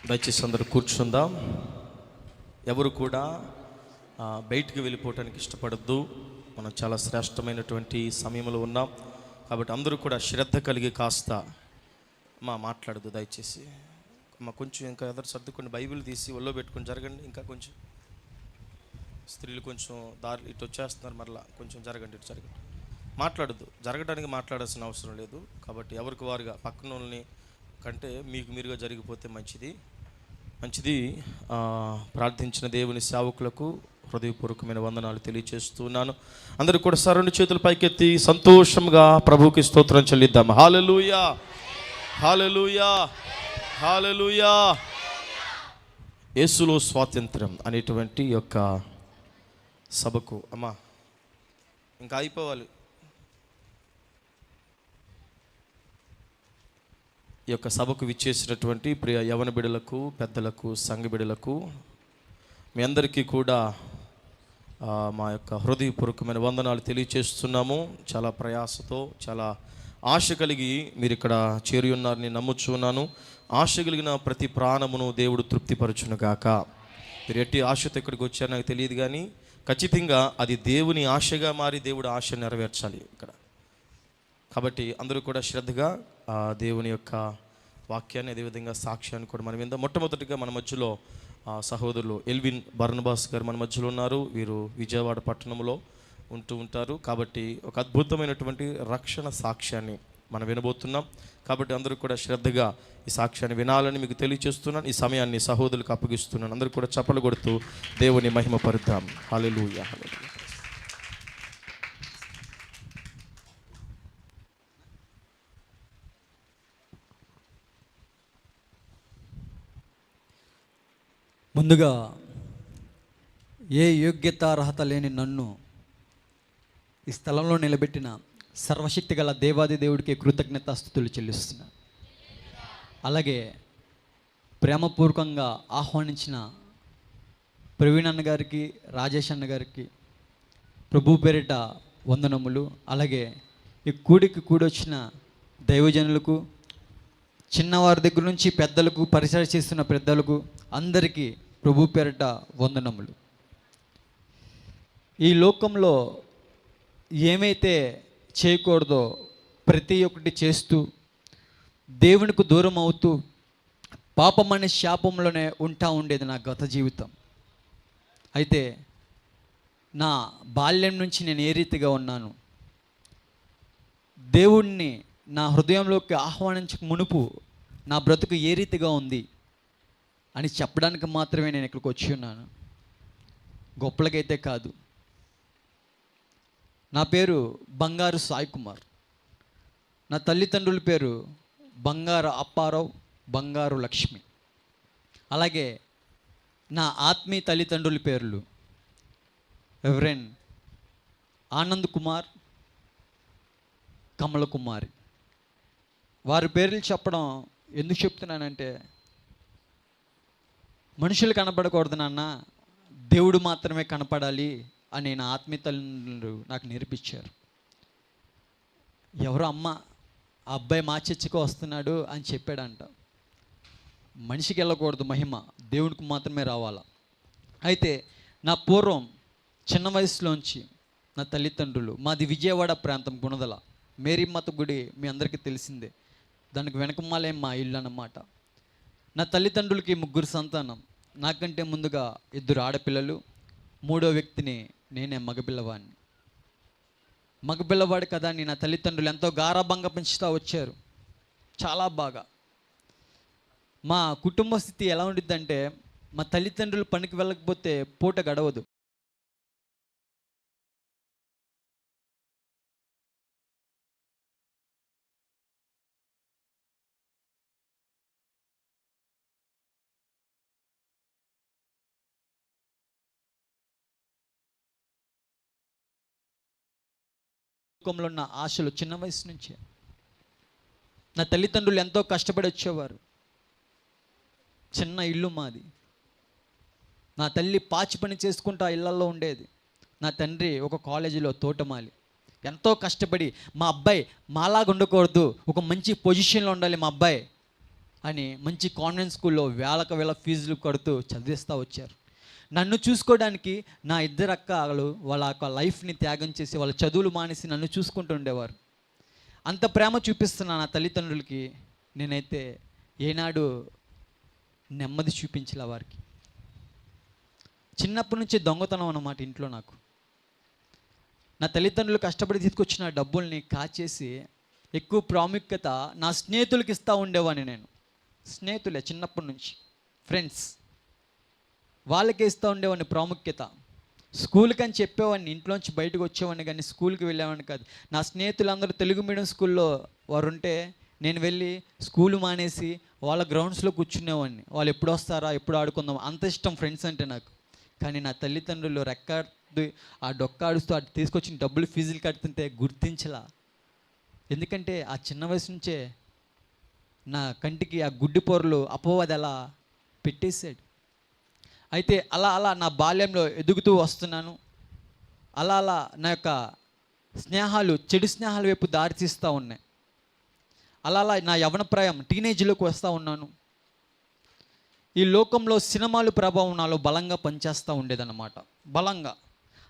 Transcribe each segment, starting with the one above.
దయచేసి అందరూ కూర్చుందాం. ఎవరు కూడా బయటికి వెళ్ళిపోవటానికి ఇష్టపడద్దు. మనం చాలా శ్రేష్టమైనటువంటి సమయంలో ఉన్నాం కాబట్టి అందరూ కూడా శ్రద్ధ కలిగి కాస్త మాట్లాడదు దయచేసి. కొంచెం ఇంకా ఎదురు సర్దుకొని బైబిల్ తీసి ఒళ్ళో పెట్టుకొని జరగండి. ఇంకా కొంచెం స్త్రీలు కొంచెం దారి ఇటు వచ్చేస్తున్నారు, మరలా కొంచెం జరగండి, ఇటు జరగండి. మాట్లాడద్దు, జరగడానికి మాట్లాడాల్సిన అవసరం లేదు. కాబట్టి ఎవరికి వారుగా పక్కన వాళ్ళని కంటే మీకు మీరుగా జరిగిపోతే మంచిది. ప్రార్థించిన దేవుని సేవకులకు హృదయపూర్వకమైన వందనాలు తెలియజేస్తున్నాను. అందరూ కూడా రెండు చేతులు పైకెత్తి సంతోషంగా ప్రభువుకి స్తోత్రం చెల్లిద్దాం. హల్లెలూయా, హల్లెలూయా, హల్లెలూయా. యేసులో స్వాతంత్రం అనేటువంటి యొక్క సభకు ఇంకా అయిపోవాలి. ఈ యొక్క సభకు విచ్చేసినటువంటి ప్రియ యవన బిడ్డలకు, పెద్దలకు, సంఘ బిడ్డలకు మీ అందరికీ కూడా మా యొక్క హృదయపూర్వకమైన వందనాలు తెలియచేస్తున్నాము. చాలా ప్రయాసతో, చాలా ఆశ కలిగి మీరు ఇక్కడ చేరి ఉన్నారని నమ్ముచున్నాను. ఆశ కలిగిన ప్రతి ప్రాణమును దేవుడు తృప్తిపరచునుగాక. మీరు ఎట్టి ఆశతో ఇక్కడికి వచ్చారు నాకు తెలియదు, కానీ ఖచ్చితంగా అది దేవుని ఆశగా మారి దేవుడు ఆశ నెరవేర్చాలి ఇక్కడ. కాబట్టి అందరూ కూడా శ్రద్ధగా దేవుని యొక్క వాక్యాన్ని, అదేవిధంగా సాక్ష్యాన్ని కూడా మనం విందాం. మొట్టమొదటిగా మన మధ్యలో సహోదరులు ఎల్విన్ బర్నబాస్ గారు మన మధ్యలో ఉన్నారు. వీరు విజయవాడ పట్టణంలో ఉంటారు. కాబట్టి ఒక అద్భుతమైనటువంటి రక్షణ సాక్ష్యాన్ని మనం వినబోతున్నాం. కాబట్టి అందరూ కూడా శ్రద్ధగా ఈ సాక్ష్యాన్ని వినాలని మీకు తెలియజేస్తున్నాను. ఈ సమయాన్ని సహోదరులకు అప్పగిస్తున్నాను. అందరూ కూడా చప్పలు కొడుతూ దేవుని మహిమ పరుద్దాం. హల్లెలూయా, హల్లెలూయా. ముందుగా ఏ యోగ్యత అర్హత లేని నన్ను ఈ స్థలంలో నిలబెట్టిన సర్వశక్తి గల దేవాది దేవుడికి కృతజ్ఞతాస్తుతులు చెల్లిస్తున్నాను. అలాగే ప్రేమపూర్వకంగా ఆహ్వానించిన ప్రవీణ్ అన్న గారికి, రాజేష్ అన్న గారికి ప్రభు పేరిట వందనములు. అలాగే ఈ కూడొచ్చిన దైవజనులకు, చిన్నవారి దగ్గర నుంచి పెద్దలకు, పరిచయం చేస్తున్న పెద్దలకు అందరికీ ప్రభు పేరిట వందనములు. ఈ లోకంలో ఏమైతే చేయకూడదో ప్రతి ఒక్కటి చేస్తూ దేవునికి దూరం అవుతూ పాపమనే శాపంలోనే ఉండేది నా గత జీవితం. అయితే నా బాల్యం నుంచి నేను ఏ రీతిగా ఉన్నాను, దేవుణ్ణి నా హృదయంలోకి ఆహ్వానించక మునుపు నా బ్రతుకు ఏ రీతిగా ఉంది అని చెప్పడానికి మాత్రమే నేను ఇక్కడికి వచ్చి ఉన్నాను, గొప్పలకైతే కాదు. నా పేరు బంగారు సాయి కుమార్. నా తల్లిదండ్రుల పేరు బంగారు అప్పారావు, బంగారు లక్ష్మి. అలాగే నా ఆత్మీయ తల్లిదండ్రుల పేర్లు రెవరెండ్ ఆనంద్ కుమార్, కమల కుమారి. వారి పేర్లు చెప్పడం ఎందుకు చెప్తున్నానంటే, మనుషులు కనపడకూడదు నాన్న, దేవుడు మాత్రమే కనపడాలి అని నా ఆత్మీయ తల్లిదండ్రులు నాకు నేర్పించారు. ఎవరో అమ్మ ఆ అబ్బాయి మా చర్చికి వస్తున్నాడు అని చెప్పాడంట. మనిషికి వెళ్ళకూడదు మహిమ, దేవుడికి మాత్రమే రావాలా. అయితే నా పూర్వం చిన్న వయసులోంచి నా తల్లిదండ్రులు, మాది విజయవాడ ప్రాంతం, గుణదల మేరీమాత గుడి మీ అందరికీ తెలిసిందే, దానికి వెనకమాలే మా ఇల్లు అన్నమాట. నా తల్లిదండ్రులకి 3 సంతానం. నాకంటే ముందుగా 2 ఆడపిల్లలు, 3వ వ్యక్తిని నేనే మగపిల్లవాడిని. మగపిల్లవాడు కదా అని నా తల్లిదండ్రులు ఎంతో గారాబంగా పెంచుతూ వచ్చారు, చాలా బాగా. మా కుటుంబ స్థితి ఎలా ఉండిద్దంటే, మా తల్లిదండ్రులు పనికి వెళ్ళకపోతే పూట గడవదు. లోకంలో ఉన్న ఆశలు చిన్న వయసు నుంచే. నా తల్లిదండ్రులు ఎంతో కష్టపడి వచ్చేవారు. చిన్న ఇల్లు మాది. నా తల్లి పాచి పని చేసుకుంటూ ఆ ఇళ్లలో ఉండేది. నా తండ్రి ఒక కాలేజీలో తోటమాలి. ఎంతో కష్టపడి మా అబ్బాయి మాలాగా ఉండకూడదు, ఒక మంచి పొజిషన్లో ఉండాలి మా అబ్బాయి అని మంచి కాన్వెంట్ స్కూల్లో వేలకు వేల ఫీజులు కడుతూ చదివిస్తూ వచ్చారు. నన్ను చూసుకోవడానికి నా ఇద్దరు అక్కలు వాళ్ళ యొక్క లైఫ్ని త్యాగం చేసి వాళ్ళ చదువులు మానేసి నన్ను చూసుకుంటూ ఉండేవారు. అంత ప్రేమ చూపిస్తున్న నా తల్లిదండ్రులకి నేనైతే ఏనాడు నెమ్మది చూపించలే వారికి. చిన్నప్పటి నుంచి దొంగతనం అన్నమాట ఇంట్లో నాకు. నా తల్లిదండ్రులు కష్టపడి తీసుకొచ్చిన డబ్బుల్ని కాచేసి ఎక్కువ ప్రాముఖ్యత నా స్నేహితులకి ఇస్తూ ఉండేవాడిని నేను. స్నేహితులే చిన్నప్పటి నుంచి ఫ్రెండ్స్, వాళ్ళకే ఇస్తూ ఉండేవాడిని ప్రాముఖ్యత. స్కూల్కి అని చెప్పేవాడిని, ఇంట్లోంచి బయటకు వచ్చేవాడిని కానీ స్కూల్కి వెళ్ళేవాడిని కాదు. నా స్నేహితులందరూ తెలుగు మీడియం స్కూల్లో వారు ఉంటే నేను వెళ్ళి స్కూల్ మానేసి వాళ్ళ గ్రౌండ్స్లో కూర్చునేవాడిని. వాళ్ళు ఎప్పుడు వస్తారా, ఎప్పుడు ఆడుకుందాం, అంత ఇష్టం ఫ్రెండ్స్ అంటే నాకు. కానీ నా తల్లిదండ్రులు రెక్కాడు ఆ డొక్కాడుస్తూ అటు తీసుకొచ్చిన డబ్బులు ఫీజులు కడుతుంటే గుర్తించలా. ఎందుకంటే ఆ చిన్న వయసు నుంచే నా కంటికి ఆ గుడ్డి పొరలు అపవాది అలా పెట్టేశాడు. అయితే అలా అలా నా బాల్యంలో ఎదుగుతూ వస్తున్నాను. అలా అలా నా యొక్క స్నేహాలు చెడు స్నేహాల వైపు దారి తీస్తూ ఉన్నాయి. అలా అలా నా యవ్వనప్రాయం టీనేజ్లోకి వస్తూ ఉన్నాను. ఈ లోకంలో సినిమాలు ప్రభావం నాలో బలంగా పనిచేస్తూ ఉండేదన్నమాట. బలంగా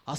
ఆ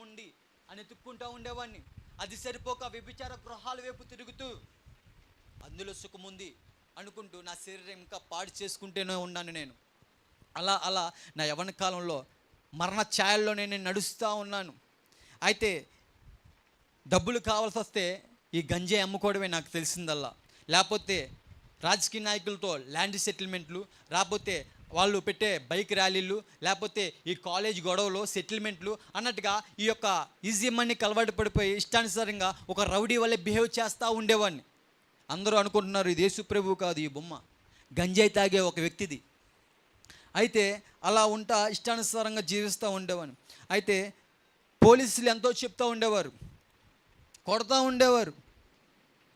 ఉండి అని ఎత్తుక్కుంటూ ఉండేవాడిని. అది సరిపోక వ్యభిచార గృహాల వైపు తిరుగుతూ అందులో సుఖముంది అనుకుంటూ నా శరీరం ఇంకా పాడు చేసుకుంటూనే ఉన్నాను నేను. అలా అలా నా యవ్వన కాలంలో మరణ ఛాయల్లోనే నేను నడుస్తూ ఉన్నాను. అయితే డబ్బులు కావాల్సి వస్తే ఈ గంజాయి అమ్ముకోవడమే నాకు తెలిసిందల్లా, లేకపోతే రాజకీయ నాయకులతో ల్యాండ్ సెటిల్మెంట్లు, లేకపోతే వాళ్ళు పెట్టే బైక్ ర్యాలీలు, లేకపోతే ఈ కాలేజ్ గొడవలు సెటిల్మెంట్లు అన్నట్టుగా ఈ యొక్క ఈజీ మనీకి అలవాటు పడిపోయి ఇష్టానుసారంగా ఒక రౌడీ వల్లే బిహేవ్ చేస్తూ ఉండేవాడిని. అందరూ అనుకుంటున్నారు ఇది యేసు ప్రభువు కాదు, ఈ బొమ్మ గంజాయి తాగే ఒక వ్యక్తిది. అయితే అలా ఉంటా ఇష్టానుసారంగా జీవిస్తూ ఉండేవాడిని. అయితే పోలీసులు ఎంతో చెప్తూ ఉండేవారు, కొడతా ఉండేవారు,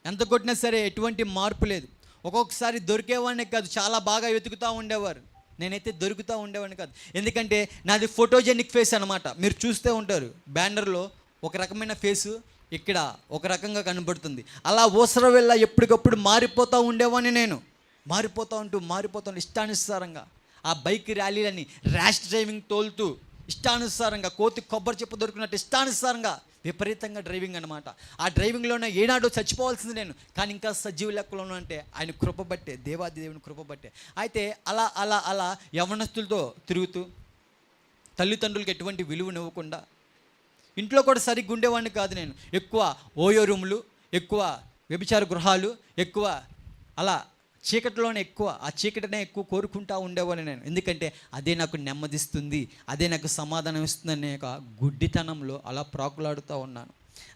ఎంత కొట్టినా సరే ఎటువంటి మార్పు లేదు. ఒక్కొక్కసారి దొరికేవాడిని కాదు, చాలా బాగా వెతుకుతూ ఉండేవారు. నేనైతే దొరుకుతూ ఉండేవాడిని కాదు, ఎందుకంటే నాది ఫోటోజెనిక్ ఫేస్ అనమాట. మీరు చూస్తూ ఉంటారు బ్యానర్లో ఒక రకమైన ఫేసు, ఇక్కడ ఒక రకంగా కనబడుతుంది. అలా ఊసర వెళ్ళ ఎప్పటికప్పుడు మారిపోతూ ఉండేవాడిని నేను. మారిపోతూ ఇష్టానుసారంగా ఆ బైక్ ర్యాలీలని ర్యాష్ డ్రైవింగ్ తోలుతూ ఇష్టానుసారంగా కోతి కొబ్బరి చెప్పు దొరికినట్టు ఇష్టానుసారంగా విపరీతంగా డ్రైవింగ్ అనమాట. ఆ డ్రైవింగ్లోనే ఏనాడో చచ్చిపోవాల్సింది నేను, కానీ ఇంకా సజీవ లెక్కలోనూ అంటే ఆయన కృపబట్టే, దేవాది దేవుని కృపబట్టే. అయితే అలా అలా అలా యవ్వనస్తులతో తిరుగుతూ తల్లిదండ్రులకి ఎటువంటి విలువనివ్వకుండా ఇంట్లో కూడా సరిగ్గా ఉండేవాడిని కాదు నేను. ఎక్కువ ఓయో రూములు, ఎక్కువ వ్యభిచార గృహాలు, ఎక్కువ అలా చీకటిలోనే ఎక్కువ, ఆ చీకటినే ఎక్కువ కోరుకుంటూ ఉండేవాడిని నేను. ఎందుకంటే అదే నాకు నెమ్మదిస్తుంది, అదే నాకు సమాధానం ఇస్తుందనే ఒక గుడ్డితనంలో అలా ప్రాకులాడుతూ ఉన్నాను.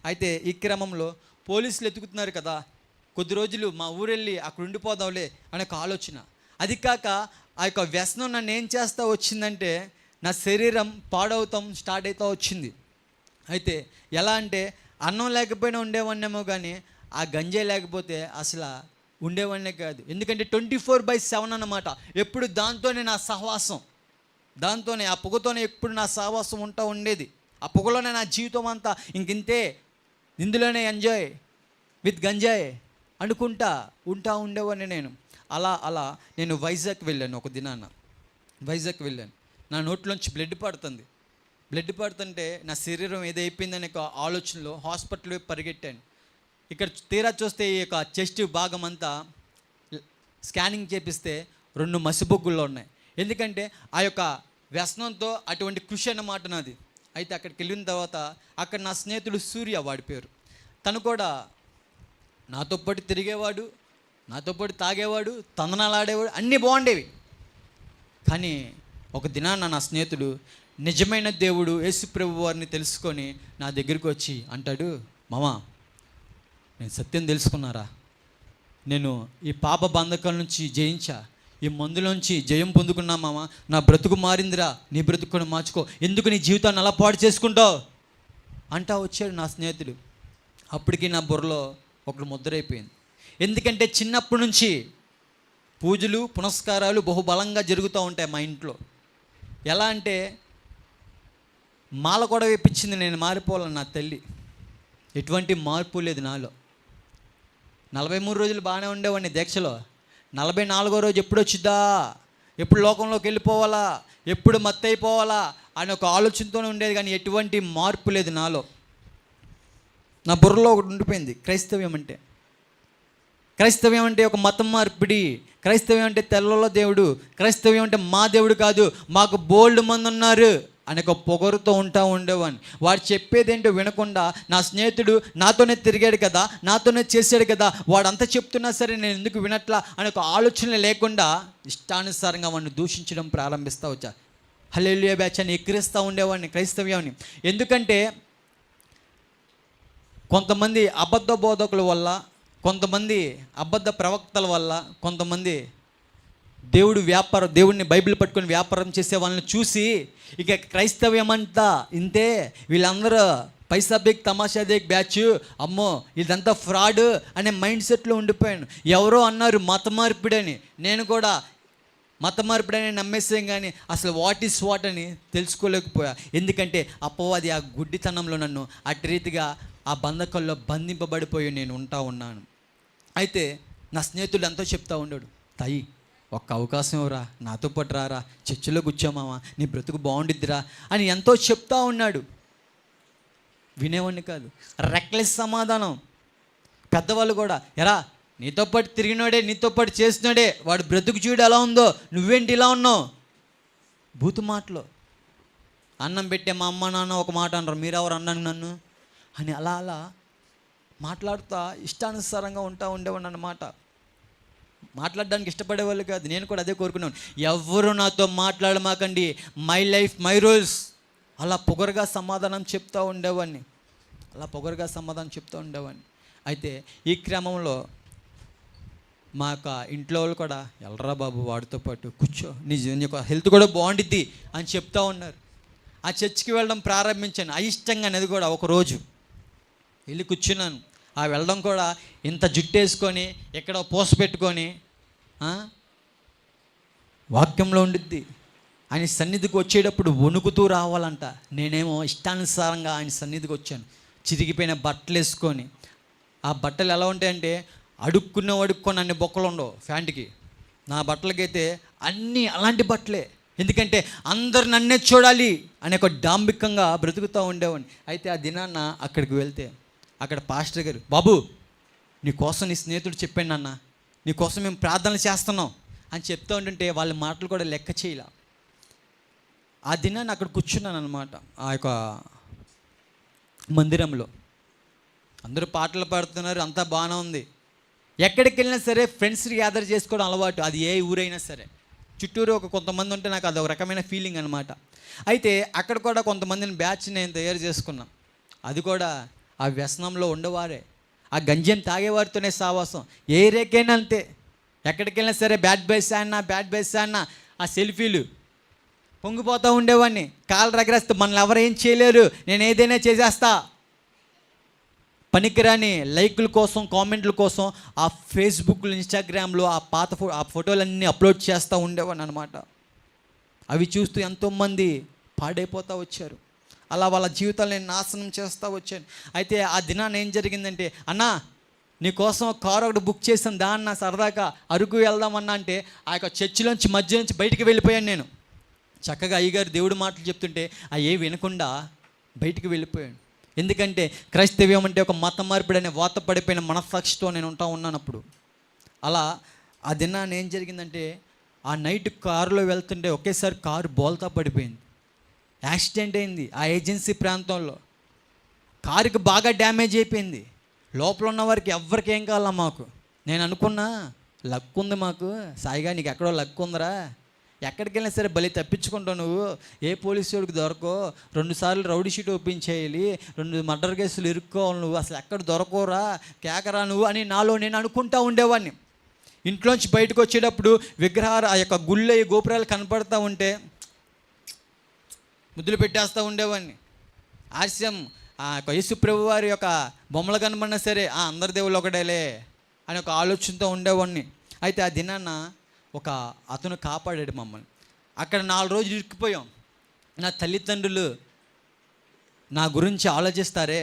అయితే ఈ క్రమంలో పోలీసులు ఎతుకుతున్నారు కదా, కొద్ది రోజులు మా ఊరెళ్ళి అక్కడ ఉండిపోదాంలే అనే ఒక ఆలోచన. అది కాక ఆ యొక్క వ్యసనం నన్ను ఏం చేస్తూ వచ్చిందంటే నా శరీరం పాడవుతాం స్టార్ట్ అవుతూ వచ్చింది. అయితే ఎలా అంటే అన్నం లేకపోయినా ఉండేవాడినేమో, కానీ ఆ గంజాయి లేకపోతే అసలు ఉండేవాడినే కాదు. ఎందుకంటే 24/7 అన్నమాట. ఎప్పుడు దాంతోనే నా సహవాసం, దాంతోనే ఆ పొగతోనే ఎప్పుడు నా సహవాసం ఉంటా ఉండేది. ఆ పొగలోనే నా జీవితం అంతా ఇంతే, ఇందులోనే ఎంజాయ్ విత్ గంజాయ్ అనుకుంటా ఉండేవాడిని నేను. అలా అలా నేను వైజాగ్ వెళ్ళాను. ఒక దినాన వైజాగ్ వెళ్ళాను. నా నోట్లోంచి బ్లడ్ పడుతుంటే నా శరీరం ఏదైపోయిందనే ఒక ఆలోచనలో హాస్పిటల్ వైపు పరిగెట్టాను. ఇక్కడ తీరా చూస్తే ఈ యొక్క చెస్ట్ భాగం అంతా స్కానింగ్ చేపిస్తే 2 మసిబొగ్గుల్లో ఉన్నాయి. ఎందుకంటే ఆ యొక్క వ్యసనంతో అటువంటి కృషి అన్నమాట నాది. అయితే అక్కడికి వెళ్ళిన తర్వాత అక్కడ నా స్నేహితుడు సూర్య, వాడి పేరు, తను కూడా నాతో పాటు తిరిగేవాడు, నాతో పాటు తాగేవాడు, తందనాలు ఆడేవాడు, అన్నీ బాగుండేవి. కానీ ఒక దినాన నా స్నేహితుడు నిజమైన దేవుడు యేసు ప్రభు వారిని తెలుసుకొని నా దగ్గరికి వచ్చి అంటాడు, మామా నేను సత్యం తెలుసుకున్నారా, నేను ఈ పాప బంధకాల నుంచి జయించా, ఈ మందులోంచి జయం పొందుకున్నా మామ, నా బ్రతుకు మారిందిరా, నీ బ్రతుకుని మార్చుకో, ఎందుకు నీ జీవితాన్ని అలా పాడు చేసుకుంటావు అంటా వచ్చాడు నా స్నేహితుడు. అప్పటికి నా బుర్రలో ఒకటి ముద్రైపోయింది. ఎందుకంటే చిన్నప్పటి నుంచి పూజలు పునస్కారాలు బహుబలంగా జరుగుతూ ఉంటాయి మా ఇంట్లో. ఎలా అంటే మాల కూడా వేపించింది నేను మారిపోవాలని నా తల్లి. ఎటువంటి మార్పు లేదు నాలో. 43 రోజులు బాగానే ఉండేవాడిని దీక్షలో. 44వ రోజు ఎప్పుడు వచ్చిద్దా, ఎప్పుడు లోకంలోకి వెళ్ళిపోవాలా, ఎప్పుడు మత్తయిపోవాలా అని ఒక ఆలోచనతోనే ఉండేది, కానీ ఎటువంటి మార్పు లేదు నాలో. నా బుర్రలో ఒకటి ఉండిపోయింది, క్రైస్తవ్యం అంటే ఒక మతం మార్పిడి, క్రైస్తవ్యం అంటే తెల్లలో దేవుడు, క్రైస్తవ్యం అంటే మా దేవుడు కాదు, మాకు బోల్డ్ మంది ఉన్నారు అనే ఒక పొగరుతో ఉండేవాడిని. వాడు చెప్పేదేంటో వినకుండా నా స్నేహితుడు నాతోనే తిరిగాడు కదా, నాతోనే చేశాడు కదా, వాడంతా చెప్తున్నా సరే నేను ఎందుకు వినట్లా అనే ఒక ఆలోచన లేకుండా ఇష్టానుసారంగా వాడిని దూషించడం ప్రారంభిస్తూ వచ్చా. హల్లెలూయా బ్యాచ్ అని ఎక్కిరిస్తూ ఉండేవాడిని క్రైస్తవ్యాన్ని. ఎందుకంటే కొంతమంది అబద్ధ బోధకుల వల్ల, కొంతమంది అబద్ధ ప్రవక్తల వల్ల, కొంతమంది దేవుడిని బైబిల్ పట్టుకొని వ్యాపారం చేసే వాళ్ళని చూసి ఇక క్రైస్తవ్యం అంతా ఇంతే, వీళ్ళందరూ పైసాబేక్ తమాషాదేక్ బ్యాచ్, అమ్మో ఇదంతా ఫ్రాడ్ అనే మైండ్ సెట్లో ఉండిపోయాను. ఎవరో అన్నారు మత మార్పిడని, నేను కూడా మత మార్పిడని నమ్మేసాం, కానీ అసలు వాట్ ఈస్ వాట్ అని తెలుసుకోలేకపోయా. ఎందుకంటే అపవాది ఆ గుడ్డితనంలో నన్ను అటు రీతిగా ఆ బంధకాల్లో బంధింపబడిపోయి నేను ఉన్నాను. అయితే నా స్నేహితుడు ఎంతో చెప్తా ఉన్నాడు, తాయి ఒక్క అవకాశం రా, నాతో పాటు రారా, చర్చిలో కూర్చోమావా, నీ బ్రతుకు బాగుండిద్దిరా అని ఎంతో చెప్తా ఉన్నాడు. వినేవాడిని కాదు. రెక్లెస్ సమాధానం. పెద్దవాళ్ళు కూడా, ఎరా నీతో పాటు తిరిగినోడే, నీతో పాటు చేసినోడే, వాడు బ్రతుకు చూడు ఎలా ఉందో, నువ్వేంటి ఇలా ఉన్నావు. బూతు మాటలు. అన్నం పెట్టే మా అమ్మ నాన్న ఒక మాట అనరు, మీరెవరు అన్నాను నన్ను అని అలా అలా మాట్లాడుతూ ఇష్టానుసారంగా ఉండేవాడిని అన్నమాట. మాట్లాడడానికి ఇష్టపడేవాళ్ళు కాదు. నేను కూడా అదే కోరుకున్నాను, ఎవరు నాతో మాట్లాడమాకండి, మై లైఫ్ మై రూల్స్. అలా పొగరుగా సమాధానం చెప్తూ ఉండేవాడిని. అయితే ఈ క్రమంలో మా యొక్క ఇంట్లో వాళ్ళు కూడా, ఎల్రా బాబు వాడితో పాటు కూర్చో, నీ యొక్క హెల్త్ కూడా బాగుండిద్ది అని చెప్తూ ఉన్నారు. ఆ చర్చికి వెళ్ళడం ప్రారంభించాను అయిష్టంగా. అనేది కూడా ఒకరోజు వెళ్ళి కూర్చున్నాను. ఆ వెళ్ళడం కూడా ఇంత జుట్టు వేసుకొని ఎక్కడో పోస పెట్టుకొని వాక్యంలో ఉండిద్ది. ఆయన సన్నిధికి వచ్చేటప్పుడు వణుకుతూ రావాలంట. నేనేమో ఇష్టానుసారంగా ఆయన సన్నిధికి వచ్చాను, చిరిగిపోయిన బట్టలు వేసుకొని. ఆ బట్టలు ఎలా ఉంటాయంటే అడుక్కున్న అన్ని బొక్కలు ఉండవు ఫ్యాంట్కి. నా బట్టలకైతే అన్నీ అలాంటి బట్టలే. ఎందుకంటే అందరు నన్నే చూడాలి అనే ఒక డాంబికంగా బ్రతుకుతూ ఉండేవాడిని. అయితే ఆ దినాన్న అక్కడికి వెళ్తే అక్కడ పాస్టర్ గారు, బాబు నీకోసం నీ స్నేహితుడు చెప్పాను నాన్న, నీకోసం మేము ప్రార్థనలు చేస్తున్నాం అని చెప్తూ ఉంటుంటే వాళ్ళ మాటలు కూడా లెక్క చేయలే. ఆ దినాన్ని అక్కడ కూర్చున్నాను అనమాట. ఆ యొక్క మందిరంలో అందరూ పాటలు పాడుతున్నారు, అంతా బాగానే ఉంది. ఎక్కడికి వెళ్ళినా సరే ఫ్రెండ్స్ గ్యాదర్ చేసుకోవడం అలవాటు, అది ఏ ఊరైనా సరే. చుట్టూరు కొంతమంది ఉంటే నాకు అది ఒక రకమైన ఫీలింగ్ అనమాట. అయితే అక్కడ కూడా కొంతమందిని బ్యాచ్ నేను తయారు చేసుకున్నాను. అది కూడా ఆ వ్యసనంలో ఉండేవారే, ఆ గంజం తాగేవారితోనే సావాసం. ఏ రేకైనా అంతే. ఎక్కడికి వెళ్ళినా సరే బ్యాడ్ బైస్ అన్న ఆ సెల్ఫీలు పొంగిపోతూ ఉండేవాడిని. కాళ్ళు రగరేస్తే మనల్ని ఎవరు ఏం చేయలేరు, నేను ఏదైనా చేసేస్తా. పనికిరాని లైకుల కోసం, కామెంట్ల కోసం ఆ ఫేస్బుక్లో, ఇన్స్టాగ్రామ్లో ఆ ఫోటోలన్నీ అప్లోడ్ చేస్తూ ఉండేవాడిని అనమాట. అవి చూస్తూ ఎంతోమంది పాడైపోతూ వచ్చారు. అలా వాళ్ళ జీవితాలు నేను నాశనం చేస్తూ వచ్చాను. అయితే ఆ దినాన్ని ఏం జరిగిందంటే, అన్నా నీకోసం కారు ఒకటి బుక్ చేసాను, దాన్ని సరదాగా అరకు వెళ్దామన్నా అంటే ఆ యొక్క చర్చిలోంచి మధ్య నుంచి బయటికి వెళ్ళిపోయాను. నేను చక్కగా అయ్యగారు దేవుడి మాటలు చెప్తుంటే ఏ వినకుండా బయటికి వెళ్ళిపోయాను. ఎందుకంటే క్రైస్తవ్యం అంటే ఒక మత మార్పిడి అనే వాత పడిపోయిన మనస్సాక్షితో నేను ఉన్నాను అప్పుడు. అలా ఆ దినాన్ని ఏం జరిగిందంటే, ఆ నైట్ కారులో వెళ్తుంటే ఒకేసారి కారు బోల్తా పడిపోయింది. యాక్సిడెంట్ అయింది ఆ ఏజెన్సీ ప్రాంతంలో. కారుకి బాగా డ్యామేజ్ అయిపోయింది. లోపల ఉన్న వారికి ఎవరికి ఏం కావాలా మాకు. నేను అనుకున్నా లక్ ఉంది మాకు, సాయిగా నీకు ఎక్కడో లక్ ఉందిరా, ఎక్కడికి వెళ్ళినా సరే బలి తప్పించుకుంటావు నువ్వు, ఏ పోలీసు వాడికి దొరకో, 2 సార్లు రౌడీ షీట్ ఓపెన్ చేయాలి, 2 మర్డర్ కేసులు ఇరుక్కోవాలి, నువ్వు అసలు ఎక్కడ దొరకోరా, కేకరా నువ్వు అని నాలో నేను అనుకుంటా ఉండేవాడిని. ఇంట్లోంచి బయటకు వచ్చేటప్పుడు విగ్రహాలు, ఆ యొక్క గుళ్ళ గోపురాలు కనపడతా ఉంటే ముద్దులు పెట్టేస్తూ ఉండేవాడిని. హాస్యం, ఆ యొక్క యేసు ప్రభు వారి యొక్క బొమ్మలు కనబడినా సరే అందరి దేవుళ్ళు ఒకటేలే అని ఒక ఆలోచనతో ఉండేవాడిని. అయితే ఆ దినాన్న ఒక అతను కాపాడాడు మమ్మల్ని. అక్కడ 4 రోజులు ఇరుక్కుపోయాం. నా తల్లిదండ్రులు నా గురించి ఆలోచిస్తారే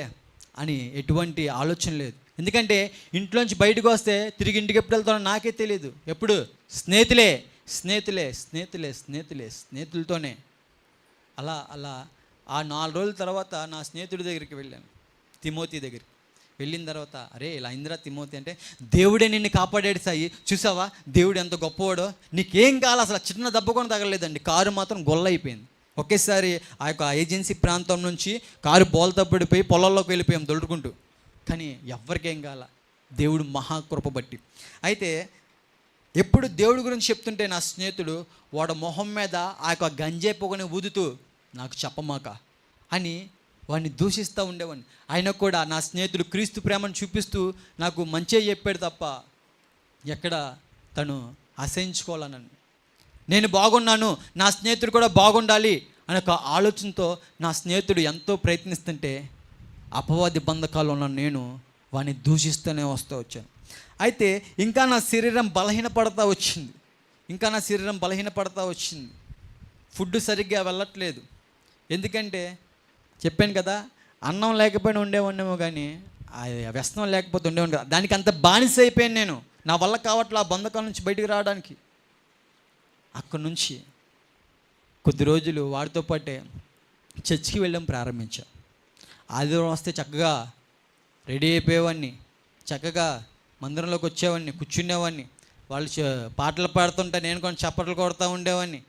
అని ఎటువంటి ఆలోచన లేదు. ఎందుకంటే ఇంట్లోంచి బయటకు వస్తే తిరిగి ఇంటికి ఎప్పుడు వెళ్తానో నాకే తెలియదు. ఎప్పుడు స్నేహితులతోనే అలా ఆ 4 రోజుల తర్వాత నా స్నేహితుడి దగ్గరికి వెళ్ళాను, తిమోతి దగ్గరికి. వెళ్ళిన తర్వాత, అరే ఇలా ఇందిరా తిమోతి అంటే, దేవుడే నిన్ను కాపాడాడు సాయి, చూసావా దేవుడు ఎంత గొప్పవాడో, నీకేం కావాలి, అసలు చిన్న దెబ్బ కూడా తగలలేదండి, కారు మాత్రం గొల్లైపోయింది. ఒకేసారి ఆ యొక్క ఏజెన్సీ ప్రాంతం నుంచి కారు బోల్తా పడిపోయి పొలాల్లోకి వెళ్ళిపోయాం దొడుకుంటూ. కానీ ఎవరికేం కాల, దేవుడు మహాకృప బట్టి. అయితే ఎప్పుడు దేవుడి గురించి చెప్తుంటే నా స్నేహితుడు వాడు మొహం మీద ఆ యొక్క గంజాయి పొగని ఊదుతూ, నాకు చెప్పమాక అని వాడిని దూషిస్తూ ఉండేవాడిని. ఆయన కూడా నా స్నేహితుడు క్రీస్తు ప్రేమను చూపిస్తూ నాకు మంచిగా చెప్పాడు తప్ప ఎక్కడ తను అసహించుకోవాలనని. నేను బాగున్నాను, నా స్నేహితుడు కూడా బాగుండాలి అనే ఒక ఆలోచనతో నా స్నేహితుడు ఎంతో ప్రయత్నిస్తుంటే అపవాది బంధకాలు ఉన్న నేను వాడిని దూషిస్తూనే వచ్చాను. అయితే ఇంకా నా శరీరం బలహీనపడతా వచ్చింది. ఫుడ్ సరిగ్గా వెళ్ళట్లేదు. ఎందుకంటే చెప్పాను కదా, అన్నం లేకపోయినా ఉండేవాడినేమో కానీ ఆ వ్యసనం లేకపోతే ఉండేవాడిని కదా. దానికి అంత బానిస అయిపోయాను నేను. నా వల్ల కావట్లే ఆ బంధకాల నుంచి బయటికి రావడానికి. అక్కడి నుంచి కొద్ది రోజులు వాడితో పాటే చర్చికి వెళ్ళడం ప్రారంభించాం. ఆదివారం వస్తే చక్కగా రెడీ అయిపోయేవాడిని, చక్కగా మందిరంలోకి వచ్చేవాడిని, కూర్చునేవాడిని. వాళ్ళు పాటలు పాడుతుంటే నేను కొంచెం చప్పట్లు కొడుతూ ఉండేవాడిని.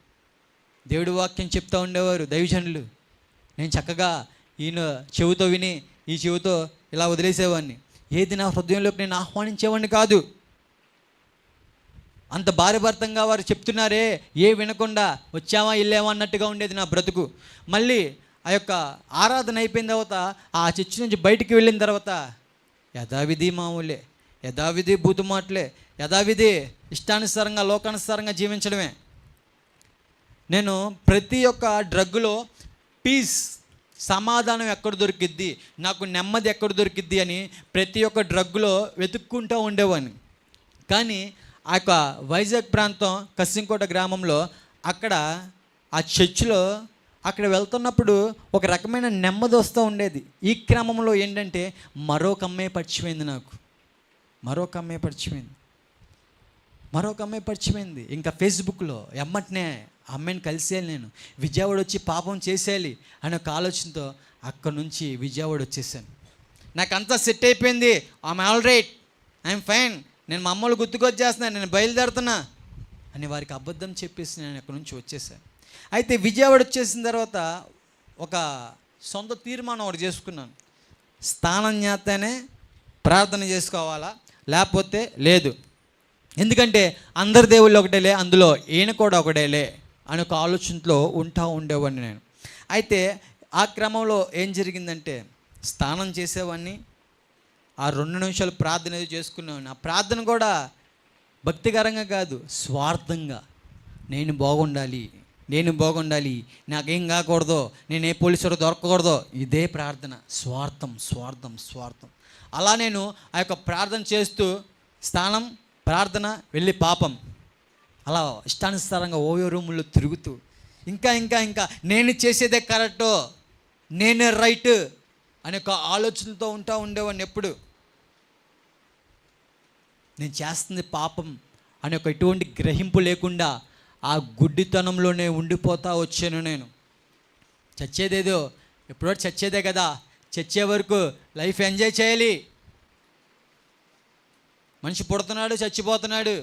దేవుడి వాక్యం చెప్తూ ఉండేవారు దైవజనులు. నేను చక్కగా ఈయన చెవితో విని ఈ చెవితో ఇలా వదిలేసేవాడిని. ఏది నా హృదయంలోకి నేను ఆహ్వానించేవాడిని కాదు. అంత భారభర్తంగా వారు చెప్తున్నారే, ఏ వినకుండా వచ్చామా వెళ్ళామా అన్నట్టుగా ఉండేది నా బ్రతుకు. మళ్ళీ ఆ యొక్క ఆరాధన అయిపోయిన తర్వాత ఆ చర్చి నుంచి బయటికి వెళ్ళిన తర్వాత యథావిధి మామూలే, యథావిధి బూతుమాటలే, యథావిధి ఇష్టానుసారంగా లోకానుసారంగా జీవించడమే. నేను ప్రతి ఒక్క డ్రగ్లో పీస్, సమాధానం ఎక్కడ దొరికిద్ది, నాకు నెమ్మది ఎక్కడ దొరికిద్ది అని ప్రతి ఒక్క డ్రగ్లో వెతుక్కుంటూ ఉండేవాడిని. కానీ ఆ యొక్క వైజాగ్ ప్రాంతం కసింకోట గ్రామంలో అక్కడ ఆ చర్చిలో అక్కడ వెళ్తున్నప్పుడు ఒక రకమైన నెమ్మది వస్తూ ఉండేది. ఈ క్రమంలో ఏంటంటే మరొక అమ్మాయి పరిచయమైంది నాకు. మరొక అమ్మాయి పరిచయమైంది. ఇంకా ఫేస్బుక్లో ఎమ్మటనే అమ్మాయిని కలిసేయాలి, నేను విజయవాడ వచ్చి పాపం చేసేయాలి అనే ఒక ఆలోచనతో అక్కడ నుంచి విజయవాడ వచ్చేసాను. నాకు అంతా సెట్ అయిపోయింది. I'm all right, I'm fine, నేను మా అమ్మలు గుర్తుకొచ్చేస్తున్నాను, నేను బయలుదేరుతున్నా అని వారికి అబద్ధం చెప్పేసి నేను అక్కడ నుంచి వచ్చేసాను. అయితే విజయవాడ వచ్చేసిన తర్వాత ఒక సొంత తీర్మానం ఒకటి చేసుకున్నాను. స్నానం చేస్తేనే ప్రార్థన చేసుకోవాలా, లేకపోతే లేదు. ఎందుకంటే అందరి దేవుళ్ళు ఒకటేలే, అందులో ఈయన కూడా ఒకటేలే అని ఒక ఆలోచనలో ఉండేవాడిని నేను. అయితే ఆ క్రమంలో ఏం జరిగిందంటే స్నానం చేసేవాడిని, ఆ 2 నిమిషాలు ప్రార్థన ఏదో చేసుకునేవాడిని. ఆ ప్రార్థన కూడా భక్తికరంగా కాదు, స్వార్థంగా. నేను బాగుండాలి, నాకేం కాకూడదు, నేను ఏ పోలీసుడు దొరకకూడదు, ఇదే ప్రార్థన. స్వార్థం. అలా నేను ఆ యొక్క ప్రార్థన చేస్తూ స్నానం, ప్రార్థన, వెళ్ళి పాపం, అలా ఇష్టానుసారంగా ఓయో రూముల్లో తిరుగుతూ ఇంకా నేను చేసేదే కరెక్టు, నేనే రైట్ అనే ఒక ఆలోచనతో ఉండేవాడిని. ఎప్పుడు నేను చేస్తుంది పాపం అనే ఒక ఎటువంటి గ్రహింపు లేకుండా ఆ గుడ్డితనంలోనే ఉండిపోతా వచ్చాను. నేను చచ్చేదేదో ఎప్పుడో చచ్చేదే కదా, చచ్చే వరకు లైఫ్ ఎంజాయ్ చేయాలి. మనిషి పుడుతున్నాడు, చచ్చిపోతున్నాడు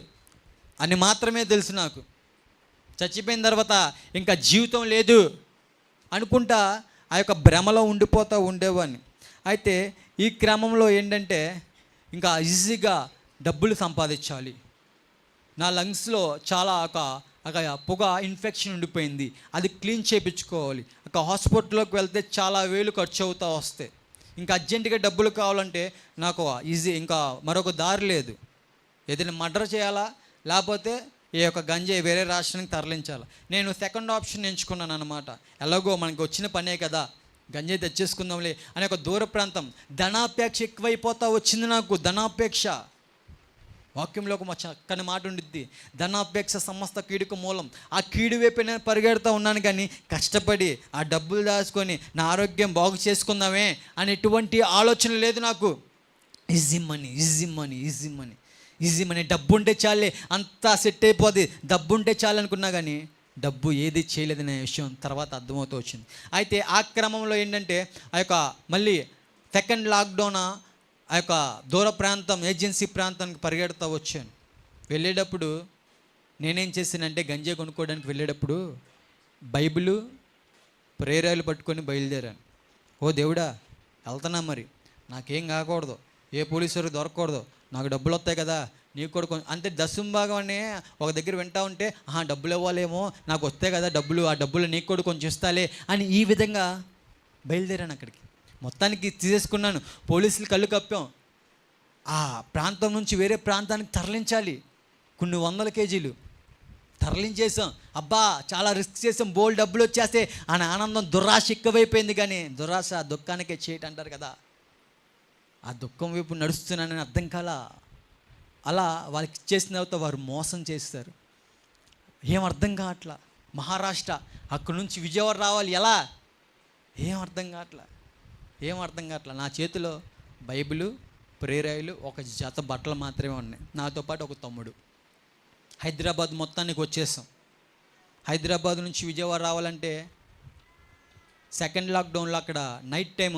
అని మాత్రమే తెలుసు నాకు. చచ్చిపోయిన తర్వాత ఇంకా జీవితం లేదు అనుకుంటా ఆ యొక్క భ్రమలో ఉండిపోతూ ఉండేవాడిని. అయితే ఈ క్రమంలో ఏంటంటే ఇంకా ఈజీగా డబ్బులు సంపాదించాలి. నా లంగ్స్లో చాలా ఒక పొగ ఇన్ఫెక్షన్ ఉండిపోయింది, అది క్లీన్ చేయించుకోవాలి. ఒక హాస్పిటల్లోకి వెళ్తే చాలా వేలు ఖర్చు అవుతూ వస్తాయి. ఇంకా అర్జెంటుగా డబ్బులు కావాలంటే నాకు ఇంకా మరొక దారి లేదు. ఏదైనా మర్డర్ చేయాలా, లేకపోతే ఈ యొక్క గంజాయి వేరే రాష్ట్రానికి తరలించాలి. నేను సెకండ్ ఆప్షన్ ఎంచుకున్నాను అనమాట. ఎలాగో మనకి వచ్చిన పనే కదా, గంజాయి తెచ్చేసుకుందాంలే అనే ఒక దూర ప్రాంతం. ధనాపేక్ష ఎక్కువైపోతా వచ్చింది నాకు. ధనాపేక్ష, వాక్యంలో ఒక చక్కని మాట ఉండిద్ది, ధనాపేక్ష సమస్త కీడుకు మూలం. ఆ కీడు వైపు నేను పరిగెడుతూ ఉన్నాను, కానీ కష్టపడి ఆ డబ్బులు దాచుకొని నా ఆరోగ్యం బాగు చేసుకుందామే అని ఎటువంటి ఆలోచన లేదు నాకు. ఈజీ మనీ, డబ్బు ఉంటే చాలే, అంతా సెట్ అయిపోద్ది, డబ్బు ఉంటే చాలు అనుకున్నా, కానీ డబ్బు ఏది చేయలేదనే విషయం తర్వాత అర్థమవుతూ వచ్చింది. అయితే ఆ క్రమంలో ఏంటంటే ఆ యొక్క మళ్ళీ సెకండ్ లాక్డౌన్ ఆ యొక్క దూర ప్రాంతం, ఏజెన్సీ ప్రాంతానికి పరిగెడుతూ వచ్చాను. వెళ్ళేటప్పుడు నేనేం చేశానంటే గంజాయి కొనుక్కోవడానికి వెళ్ళేటప్పుడు బైబిలు, ప్రేరాలు పట్టుకొని బయలుదేరాను. ఓ దేవుడా, వెళ్తున్నా, మరి నాకేం కాకూడదు, ఏ పోలీసు దొరకకూడదు, నాకు డబ్బులు వస్తాయి కదా, నీకు కూడా అంతే దశంభాగం అని ఒక దగ్గర వింటా ఉంటే డబ్బులు ఇవ్వాలేమో, నాకు వస్తాయి కదా డబ్బులు, ఆ డబ్బులు నీకు కూడా కొంచెం ఇస్తాలే అని ఈ విధంగా బయలుదేరాను. అక్కడికి మొత్తానికి తీసేసుకున్నాను. పోలీసులు కళ్ళు కప్పాం. ఆ ప్రాంతం నుంచి వేరే ప్రాంతానికి తరలించాలి. కొన్ని 100 కేజీలు తరలించేసాం. అబ్బా చాలా రిస్క్ చేసాం, బోల్ డబ్బులు వచ్చేస్తే అని ఆనందం. దురాశ ఎక్కువైపోయింది. కానీ దురాశ దుఃఖానికే చేయటం అంటారు కదా, ఆ దుఃఖం వైపు నడుస్తున్నానని అర్థం కాలా. అలా వాళ్ళకి ఇచ్చేసిన తర్వాత వారు మోసం చేస్తారు. ఏం అర్థం కావట్లా. మహారాష్ట్ర అక్కడి నుంచి విజయవాడ రావాలి, ఎలా, ఏం అర్థం కావట్లా. నా చేతిలో బైబిలు, ప్రేరాయిలు, ఒక జత బట్టలు మాత్రమే ఉన్నాయి. నాతో పాటు ఒక తమ్ముడు. హైదరాబాద్ మొత్తానికి వచ్చేసాం. హైదరాబాద్ నుంచి విజయవాడ రావాలంటే సెకండ్ లాక్డౌన్లో అక్కడ నైట్ టైం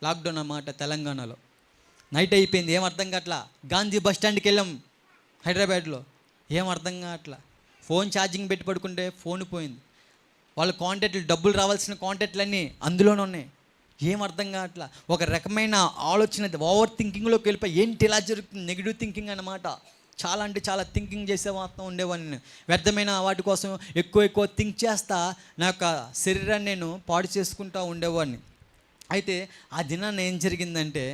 లాక్డౌన్ అన్నమాట తెలంగాణలో. నైట్ అయిపోయింది, ఏం అర్థం కావట్లా. గాంధీ బస్ స్టాండ్కి వెళ్ళాం హైదరాబాద్లో, ఏం అర్థం కావట్లా. ఫోన్ ఛార్జింగ్ పెట్టి పడుకుంటే ఫోన్ పోయింది. వాళ్ళ కాంటాక్ట్లు, డబ్బులు రావాల్సిన కాంటాక్ట్లన్నీ అందులోనే ఉన్నాయి. ఏం అర్థం కావట్లా. ఒక రకమైన ఆలోచన, ఓవర్ థింకింగ్లోకి వెళ్ళిపోయి ఏంటి ఇలా జరుగుతుంది, నెగిటివ్ థింకింగ్ అన్నమాట. చాలా అంటే చాలా థింకింగ్ చేసే మాత్రం ఉండేవాడిని. వ్యర్థమైన వాటి కోసం ఎక్కువ థింక్ చేస్తా నా యొక్క శరీరాన్ని నేను పాడు చేసుకుంటూ ఉండేవాడిని. అయితే ఆ దినాన్ని ఏం జరిగిందంటే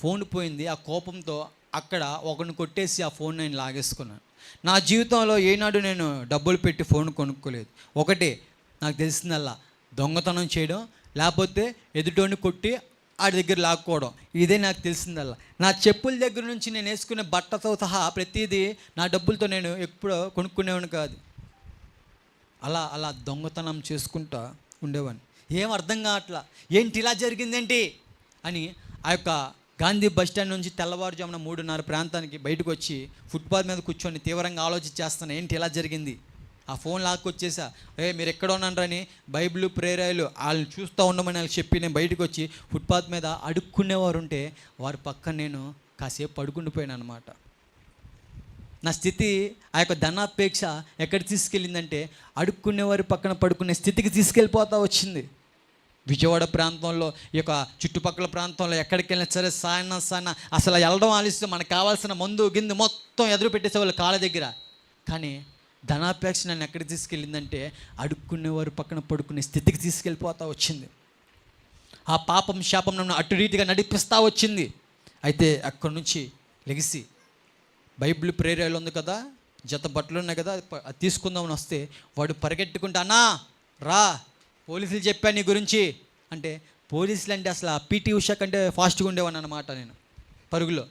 ఫోన్ పోయింది. ఆ కోపంతో అక్కడ ఒకరిని కొట్టేసి ఆ ఫోన్ నేను లాగేసుకున్నాను. నా జీవితంలో ఏనాడు నేను డబ్బులు పెట్టి ఫోన్ కొనుక్కోలేదు. ఒకటే నాకు తెలిసిందల్లా, దొంగతనం చేయడం, లేకపోతే ఎదుటోని కొట్టి ఆడి దగ్గర లాక్కోవడం. ఇదే నాకు తెలిసిందల్లా. నా చెప్పుల దగ్గర నుంచి నేను వేసుకునే బట్టతో సహా ప్రతిదీ నా డబ్బులతో నేను ఎప్పుడూ కొనుక్కునేవాడిని కాదు. అలా దొంగతనం చేసుకుంటా ఉండేవాడిని. ఏం అర్థం కావట్లా, ఏంటి ఇలా జరిగిందేంటి అని ఆ యొక్క గాంధీ బస్ స్టాండ్ నుంచి తెల్లవారుజామున 3:30 ప్రాంతానికి బయటకు వచ్చి ఫుట్పాత్ మీద కూర్చొని తీవ్రంగా ఆలోచించేస్తాను, ఏంటి ఇలా జరిగింది. ఆ ఫోన్ లాక్కొచ్చేసా. మీరు ఎక్కడ ఉన్నారని బైబిల్, ప్రేరాయలు వాళ్ళని చూస్తూ ఉండమని వాళ్ళకి చెప్పి నేను బయటకు వచ్చి ఫుట్పాత్ మీద అడుక్కునేవారు ఉంటే వారి పక్కన నేను కాసేపు పడుకుండిపోయాను అనమాట. నా స్థితి ఆ యొక్క ధనాపేక్ష ఎక్కడ తీసుకెళ్ళిందంటే అడుక్కునేవారి పక్కన పడుకునే స్థితికి తీసుకెళ్ళిపోతూ వచ్చింది. విజయవాడ ప్రాంతంలో, ఈ యొక్క చుట్టుపక్కల ప్రాంతంలో ఎక్కడికి వెళ్ళినా సరే సాయన అసలు వెళ్ళడం ఆలస్యం, మనకు కావాల్సిన మందు గిందు మొత్తం ఎదురు పెట్టేసేవాళ్ళు కాళ్ళ దగ్గర. కానీ ధనాపేక్ష నన్ను ఎక్కడికి తీసుకెళ్ళిందంటే అడుక్కునేవారు పక్కన పడుకునే స్థితికి తీసుకెళ్ళిపోతూ వచ్చింది. ఆ పాపం శాపం నన్ను అటు రీతిగా నడిపిస్తూ వచ్చింది. అయితే అక్కడి నుంచి లెగిసి బైబిల్ ప్రేరాయలు ఉంది కదా, జత బట్టలు ఉన్నాయి కదా, అది తీసుకుందామని వస్తే వాడు పరిగెట్టుకుంటా, అన్నా రా, పోలీసులు చెప్పాను నీ గురించి అంటే, పోలీసులు అంటే అసలు ఆ పీటీ ఉషా కంటే ఫాస్ట్గా ఉండేవాడిని అనమాట నేను పరుగులో.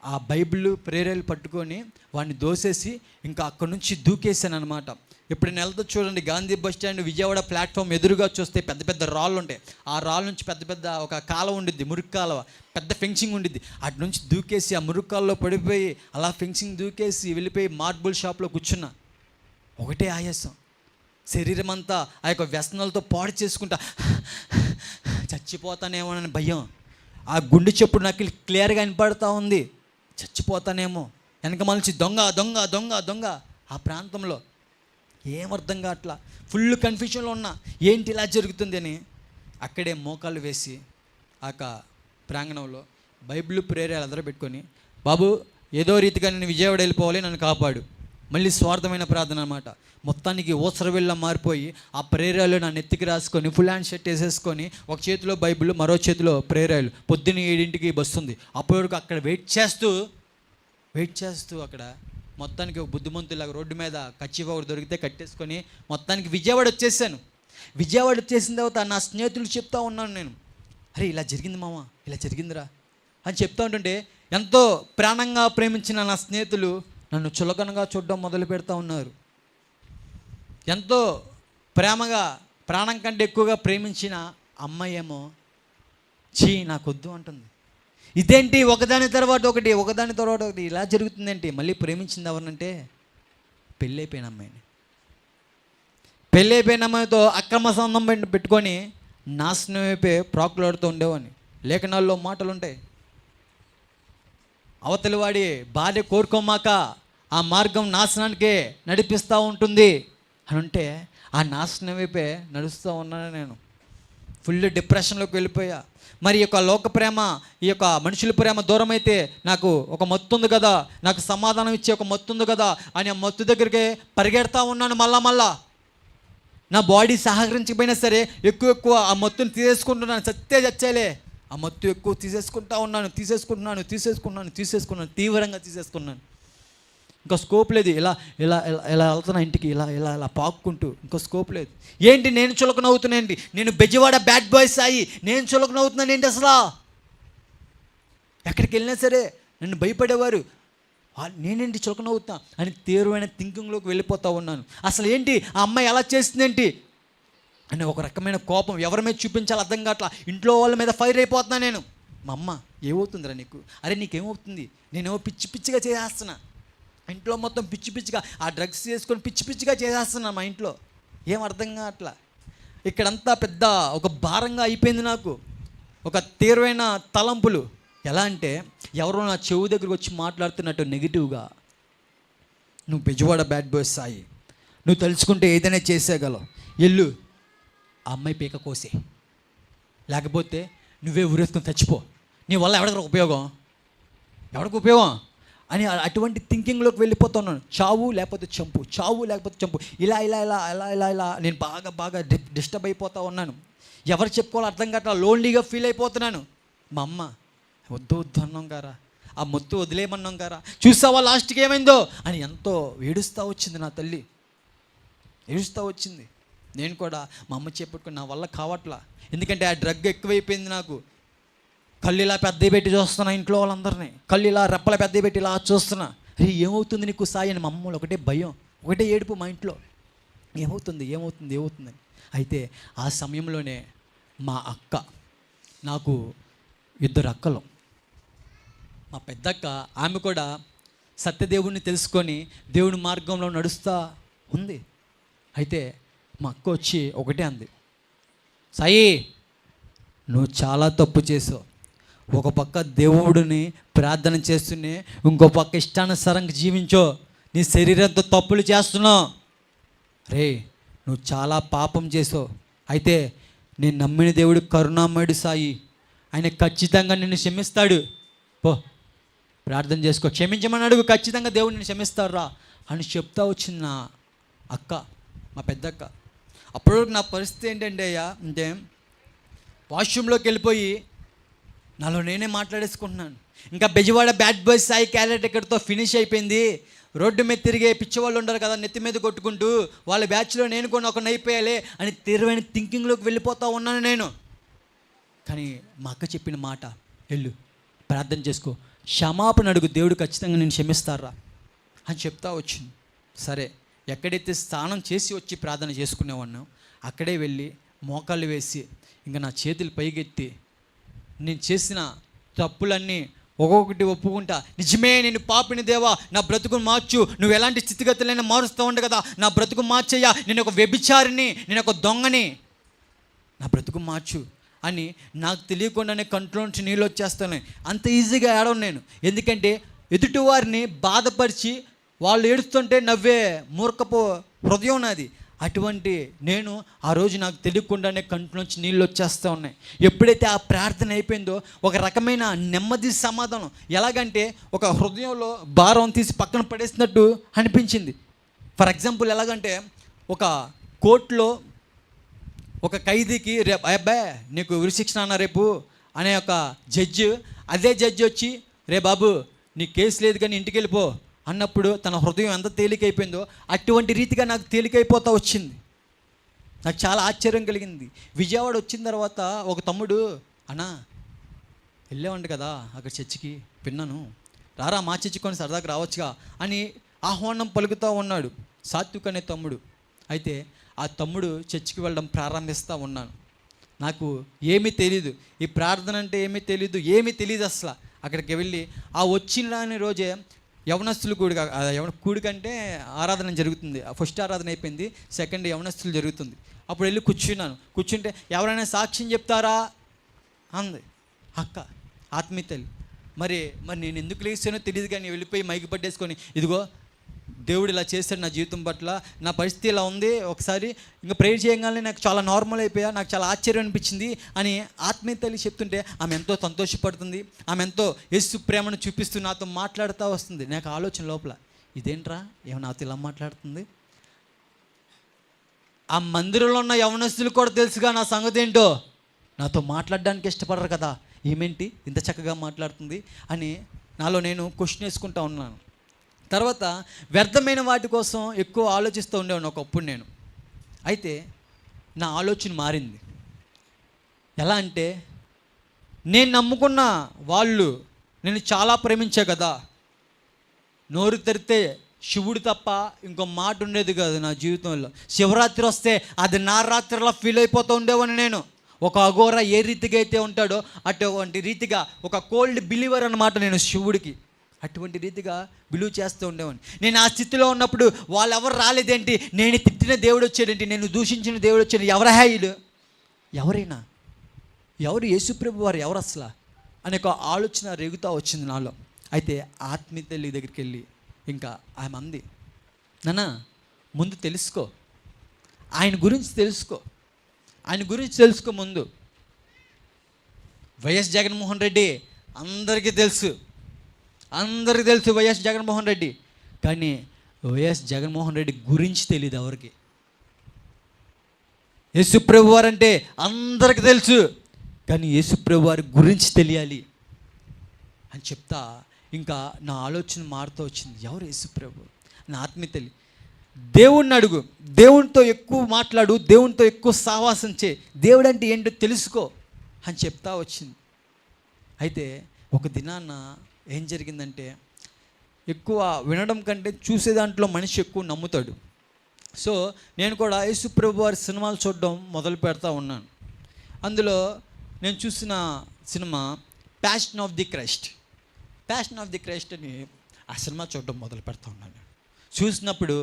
ఆ బైబిల్ ప్రేరాయలు పట్టుకొని వాడిని దోసేసి ఇంకా అక్కడి నుంచి దూకేసాను అనమాట. ఎప్పుడైనా వెళ్తా చూడండి, Gandhi bus stand Vijayawada platform ఎదురుగా చూస్తే పెద్ద పెద్ద రాళ్ళు ఉంటాయి. ఆ రాళ్ళ నుంచి పెద్ద ఒక కాలువ ఉండిద్ది, మురుగు కాలువ, పెద్ద ఫెన్సింగ్ ఉండిద్ది. అటు నుంచి దూకేసి ఆ మురుగు కాలువలో పడిపోయి అలా ఫెన్సింగ్ దూకేసి వెళ్ళిపోయి మార్బుల్ షాప్లో కూర్చున్నా. ఒకటే ఆయాసం, శరీరం అంతా ఆ యొక్క వ్యసనాలతో పాడు చేసుకుంటా చచ్చిపోతానేమోనని భయం. ఆ గుండె చప్పుడు నాకు క్లియర్గా వినపడుతూ ఉంది, చచ్చిపోతానేమో. వెనక మనిషి దొంగ దొంగ దొంగ దొంగ. ఆ ప్రాంతంలో ఏమర్థం కావట్లా, ఫుల్ కన్ఫ్యూజన్లో ఉన్నా, ఏంటి ఇలా జరుగుతుంది అని. అక్కడే మోకాళ్ళు వేసి ఆ ప్రాంగణంలో బైబిల్ ప్రేరాలు ఎదురు పెట్టుకొని, బాబు ఏదో రీతిగా నేను విజయవాడ వెళ్ళిపోవాలి, నన్ను కాపాడు. మళ్ళీ స్వార్థమైన ప్రార్థన అనమాట. మొత్తానికి ఓసరవెళ్ళ మారిపోయి ఆ ప్రేరాలు నా నెత్తికి రాసుకొని ఫుల్ హ్యాండ్ షర్ట్ వేసేసుకొని ఒక చేతిలో బైబిల్, మరో చేతిలో ప్రేరాయలు. పొద్దున్న 7ంటికి బస్సు ఉంది. అప్పటి వరకు అక్కడ వెయిట్ చేస్తూ అక్కడ మొత్తానికి ఒక బుద్ధిమంతులాగా రోడ్డు మీద కచ్చిఫ్ ఒకటి దొరికితే కట్టేసుకొని మొత్తానికి విజయవాడ వచ్చేసాను. విజయవాడ వచ్చేసిన తర్వాత నా స్నేహితులు చెప్తా ఉన్నాను నేను, అరే ఇలా జరిగింది మామ, ఇలా జరిగిందిరా అని చెప్తా ఉంటుంటే ఎంతో ప్రాణంగా ప్రేమించిన నా స్నేహితులు నన్ను చులకనగా చూడడం మొదలు పెడతా ఉన్నారు. ఎంతో ప్రేమగా, ప్రాణం కంటే ఎక్కువగా ప్రేమించిన అమ్మాయి ఏమో చీ నాకొద్దు అంటుంది. ఇదేంటి ఒకదాని తర్వాత ఒకటి ఇలా జరుగుతుందేంటి. మళ్ళీ ప్రేమించింది ఎవరినంటే పెళ్ళైపోయిన అమ్మాయిని. పెళ్ళైపోయిన అమ్మాయితో అక్రమ సంబంధం పెట్టుకొని నాశనం అయిపోయి ప్రాకులాడుతూ ఉండేవాడిని. లేఖనాల్లో మాటలు ఉంటాయి, అవతలి వాడి భార్య కోరుకోమాక ఆ మార్గం నాశనానికే నడిపిస్తూ ఉంటుంది అని ఉంటే ఆ నాశనం వైపే నడుస్తూ ఉన్నాను నేను. ఫుల్ డిప్రెషన్లోకి వెళ్ళిపోయా. మరి ఈ యొక్క లోక ప్రేమ, ఈ యొక్క మనుషుల ప్రేమ దూరం అయితే నాకు ఒక మత్తు ఉంది కదా, నాకు సమాధానం ఇచ్చే ఒక మత్తు ఉంది కదా అని ఆ మత్తు దగ్గరికి పరిగెడతా ఉన్నాను. మళ్ళా నా బాడీ సహకరించకపోయినా సరే ఎక్కువ ఆ మత్తుని తీసేసుకుంటున్నాను. చచ్చేలే ఆ మత్తు ఎక్కువ తీసేసుకుంటున్నాను, తీవ్రంగా తీసేసుకున్నాను. ఇంకా స్కోప్ లేదు. ఇలా వెళ్తున్నా ఇంటికి, ఇలా పాక్కుంటూ, ఇంకా స్కోప్ లేదు. ఏంటి నేను చులకనవుతున్నా ఏంటి, నేను బెజవాడ బ్యాడ్ బాయ్స్ అయ్యి నేను చులకనవుతున్నాను ఏంటి అసలు. ఎక్కడికి వెళ్ళినా సరే నన్ను భయపడేవారు, నేనేంటి చులకనవుతున్నా అని తీవ్రమైన థింకింగ్లోకి వెళ్ళిపోతూ ఉన్నాను. అసలు ఏంటి ఆ అమ్మాయి ఎలా చేస్తుందేంటి అని ఒక రకమైన కోపం ఎవరి మీద చూపించాలి అర్థం కావట్లా. ఇంట్లో వాళ్ళ మీద ఫైర్ అయిపోతున్నా నేను. మా అమ్మ ఏమవుతుందిరా నీకు, అరే నీకేమవుతుంది, నేనేమో పిచ్చిగా చేసేస్తున్నా, ఇంట్లో మొత్తం పిచ్చిగా ఆ డ్రగ్స్ చేసుకొని పిచ్చిగా చేసేస్తున్నా మా ఇంట్లో. ఏం అర్థం కావట్లా. ఇక్కడంతా పెద్ద ఒక భారంగా అయిపోయింది నాకు. ఒక తీవ్రమైన తలంపులు. ఎలా అంటే ఎవరో నా చెవు దగ్గరకు వచ్చి మాట్లాడుతున్నట్టు నెగిటివ్గా, నువ్వు బెజవాడ బ్యాడ్ బాయ్ సాయి, నువ్వు తలుచుకుంటే ఏదైనా చేసేయగలవు, ఎల్లు ఆ అమ్మాయి పీక కోసే, లేకపోతే నువ్వే ఊరేసుకొని చచ్చిపో, నీ వల్ల ఎవరికి ఉపయోగం అని అటువంటి థింకింగ్లోకి వెళ్ళిపోతున్నాను. చావు లేకపోతే చంపు, చావు లేకపోతే చంపు, ఇలా ఇలా ఇలా ఇలా ఇలా ఇలా నేను బాగా డిస్టర్బ్ అయిపోతూ ఉన్నాను. ఎవరు చెప్పుకోవాలో అర్థం కావట్లా, లోన్లీగా ఫీల్ అయిపోతున్నాను. మా అమ్మ వద్దు అన్నాం గారా, ఆ మొత్తు వదిలేయమన్నాం గారా, చూసావా లాస్ట్కి ఏమైందో అని ఎంతో ఏడుస్తూ వచ్చింది నా తల్లి, ఏడుస్తూ వచ్చింది. నేను కూడా మా అమ్మ చెప్పుకుని నా వల్ల కావట్లా, ఎందుకంటే ఆ డ్రగ్ ఎక్కువైపోయింది నాకు. కళ్ళు ఇలా పెద్ద పెట్టి చూస్తున్నా, ఇంట్లో వాళ్ళందరినీ కళ్ళు ఇలా రెప్పల పెద్ద పెట్టి ఇలా చూస్తున్నా. అరే ఏమవుతుంది నీకు సాయి అని మా అమ్మలు ఒకటే భయం, ఒకటే ఏడుపు మా ఇంట్లో, ఏమవుతుందని. అయితే ఆ సమయంలోనే మా అక్క, నాకు 2 అక్కలు, మా పెద్దక్క ఆమె కూడా సత్యదేవుడిని తెలుసుకొని దేవుని మార్గంలో నడుస్తూ ఉంది. అయితే మా అక్క వచ్చి ఒకటే అంది, సాయి నువ్వు చాలా తప్పు చేసావు. ఒక పక్క దేవుడిని ప్రార్థన చేస్తూనే ఇంకో పక్క ఇష్టానుసారంగా జీవించో, నీ శరీరంతో తప్పులు చేస్తున్నావు. రే నువ్వు చాలా పాపం చేసావు. అయితే నేను నమ్మిన దేవుడు కరుణామయుడు సాయి, ఆయన ఖచ్చితంగా నిన్ను క్షమిస్తాడు. పో ప్రార్థన చేసుకో, క్షమించమని అడుగు, ఖచ్చితంగా దేవుడు నిన్ను క్షమిస్తాడు రా అని చెప్తా వచ్చింది నా అక్క, మా పెద్దక్క. అప్పుడు నా పరిస్థితి ఏంటంటే అయ్యా అంటే వాష్రూమ్లోకి వెళ్ళిపోయి నాలో నేనే మాట్లాడేసుకుంటున్నాను. ఇంకా Bezawada bad boy Sai carrot ఇక్కడితో ఫినిష్ అయిపోయింది. రోడ్డు మీద తిరిగే పిచ్చివాళ్ళు ఉండరు కదా, నెత్తి మీద కొట్టుకుంటూ వాళ్ళ బ్యాచ్లో నేను కూడా ఒకరిని అయిపోయాలి అని తీవ్రమైన థింకింగ్లోకి వెళ్ళిపోతూ ఉన్నాను నేను. కానీ మా అక్క చెప్పిన మాట, వెళ్ళు ప్రార్థన చేసుకో, క్షమాపణ అడుగు, దేవుడు ఖచ్చితంగా నేను క్షమిస్తారా అని చెప్తా వచ్చింది. సరే ఎక్కడైతే స్నానం చేసి వచ్చి ప్రార్థన చేసుకునేవాడినో అక్కడే వెళ్ళి మోకాళ్ళు వేసి ఇంకా నా చేతులు పైకెత్తి నేను చేసిన తప్పులన్నీ ఒక్కొక్కటి ఒప్పుకుంటా. నిజమే నేను పాపిని దేవా, నా బ్రతుకును మార్చు, నువ్వు ఎలాంటి స్థితిగతులైనా మారుస్తూ ఉండు కదా, నా బ్రతుకు మార్చయ్యా, నేను ఒక వ్యభిచారిని, నేను ఒక దొంగని, నా బ్రతుకు మార్చు అని నాకు తెలియకుండానే కంట్లో నుంచి నీళ్ళు వచ్చేస్తాను. అంత ఈజీగా ఏడవను నేను, ఎందుకంటే ఎదుటివారిని బాధపరిచి వాళ్ళు ఏడుస్తుంటే నవ్వే మూర్ఖపు హృదయం నాది. అటువంటి నేను ఆ రోజు నాకు తెలియకుండానే కంట్లో నుంచి నీళ్ళు వచ్చేస్తూ ఉన్నాయి. ఎప్పుడైతే ఆ ప్రార్థన అయిపోయిందో ఒక రకమైన నెమ్మది సమాధానం, ఎలాగంటే ఒక హృదయంలో భారం తీసి పక్కన పడేసినట్టు అనిపించింది. ఫర్ ఎగ్జాంపుల్ ఎలాగంటే ఒక కోర్టులో ఒక ఖైదీకి రేపు అబ్బాయి నీకు ఉరిశిక్షణ అన్న రేపు అనే ఒక జడ్జి, అదే జడ్జి వచ్చి రే బాబు నీ కేసు లేదు కానీ ఇంటికి వెళ్ళిపో అన్నప్పుడు తన హృదయం ఎంత తేలికైపోయిందో అటువంటి రీతిగా నాకు తేలికైపోతూ వచ్చింది. నాకు చాలా ఆశ్చర్యం కలిగింది. విజయవాడ వచ్చిన తర్వాత ఒక తమ్ముడు, అన్నా వెళ్ళేవండి కదా అక్కడ చర్చికి, విన్నాను, రారా మా చర్చికొని సరదాగా రావచ్చుగా అని ఆహ్వానం పలుకుతూ ఉన్నాడు సాత్విక్ అనే తమ్ముడు. అయితే ఆ తమ్ముడు చర్చికి వెళ్ళడం ప్రారంభిస్తూ ఉన్నాను. నాకు ఏమీ తెలీదు, ఈ ప్రార్థన అంటే ఏమీ తెలియదు అసలు. అక్కడికి వెళ్ళి ఆ వచ్చిన రోజే యవనస్తులు కూడికంటే ఆరాధన జరుగుతుంది. ఫస్ట్ ఆరాధన అయిపోయింది, సెకండ్ యవనస్తులు జరుగుతుంది. అప్పుడు వెళ్ళి కూర్చుంటే ఎవరైనా సాక్ష్యం చెప్తారా అంది అక్క, ఆత్మీయతలు. మరి నేను ఎందుకు లేచానో తెలియదు కానీ వెళ్ళిపోయి మైకి పట్టేసుకొని, ఇదిగో దేవుడు ఇలా చేశాడు నా జీవితం పట్ల, నా పరిస్థితి ఇలా ఉంది, ఒకసారి ఇంకా ప్రేయర్ చేయగానే నాకు చాలా నార్మల్ అయిపోయా, నాకు చాలా ఆశ్చర్యం అనిపించింది అని ఆత్మీయతలు చెప్తుంటే ఆమె ఎంతో సంతోషపడుతుంది, ఆమె ఎంతో యేసు ప్రేమను చూపిస్తూ నాతో మాట్లాడుతూ వస్తుంది. నాకు ఆలోచన లోపల, ఇదేంట్రా ఏమో నాతో ఇలా మాట్లాడుతుంది, ఆ మందిరంలో ఉన్న యవనస్తులు కూడా తెలుసుగా నా సంగతి ఏంటో, నాతో మాట్లాడడానికి ఇష్టపడరు కదా, ఏమేంటి ఇంత చక్కగా మాట్లాడుతుంది అని నాలో నేను క్వశ్చన్ వేసుకుంటా ఉన్నాను. తర్వాత వ్యర్థమైన వాటి కోసం ఎక్కువ ఆలోచిస్తూ ఉండేవాడిని ఒకప్పుడు నేను. అయితే నా ఆలోచన మారింది. ఎలా అంటే నేను నమ్ముకున్న వాళ్ళు నేను చాలా ప్రేమించా కదా, నోరు తెరితే శివుడు తప్ప ఇంకో మాట ఉండేది కాదు నా జీవితంలో. శివరాత్రి వస్తే అది నా రాత్రిలా ఫీల్ అయిపోతూ ఉండేవాడిని నేను. ఒక అఘోర ఏ రీతిగా అయితే ఉంటాడో అటువంటి రీతిగా ఒక కోల్డ్ బిలీవర్ అన్నమాట నేను శివుడికి. అటువంటి రీతిగా బిలీవ్ చేస్తూ ఉండేవాడిని. నేను ఆ స్థితిలో ఉన్నప్పుడు వాళ్ళు ఎవరు రాలేదేంటి, నేను తిట్టిన దేవుడు వచ్చాడేంటి, నేను దూషించిన దేవుడు వచ్చాడు, ఎవరైనా ఎవరు యేసుప్రభు వారు, ఎవరు అసలు అనే ఒక ఆలోచన రేగుతూ వచ్చింది నాలో. అయితే ఆత్మీయ తల్లి దగ్గరికి వెళ్ళి ఇంకా ఆమె అంది, నాన్న ముందు తెలుసుకో, ఆయన గురించి తెలుసుకో, ఆయన గురించి తెలుసుకో ముందు. వైఎస్ జగన్మోహన్ రెడ్డి అందరికీ తెలుసు, అందరికీ తెలుసు వైఎస్ జగన్మోహన్ రెడ్డి. కానీ వైఎస్ జగన్మోహన్ రెడ్డి గురించి తెలియదు ఎవరికి. యేసుప్రభు వారు అంటే అందరికీ తెలుసు, కానీ యేసుప్రభు వారి గురించి తెలియాలి అని చెప్తా ఇంకా నా ఆలోచన మారుతూ వచ్చింది. ఎవరు యేసుప్రభు? నా ఆత్మీయ తల్లి. దేవుణ్ణి అడుగు, దేవునితో ఎక్కువ మాట్లాడు, దేవునితో ఎక్కువ సహవాసం చేయి, దేవుడు అంటే ఏంటో తెలుసుకో అని చెప్తా వచ్చింది. అయితే ఒక దినాన్న ఏం జరిగిందంటే, ఎక్కువ వినడం కంటే చూసే దాంట్లో మనిషి ఎక్కువ నమ్ముతాడు. సో నేను కూడా యేసుప్రభు వారి సినిమాలు చూడడం మొదలు పెడతా ఉన్నాను. అందులో నేను చూసిన cinema passion of the Christ. Passion of the Christ అని ఆ సినిమా చూడడం మొదలు పెడతా ఉన్నాను. చూసినప్పుడు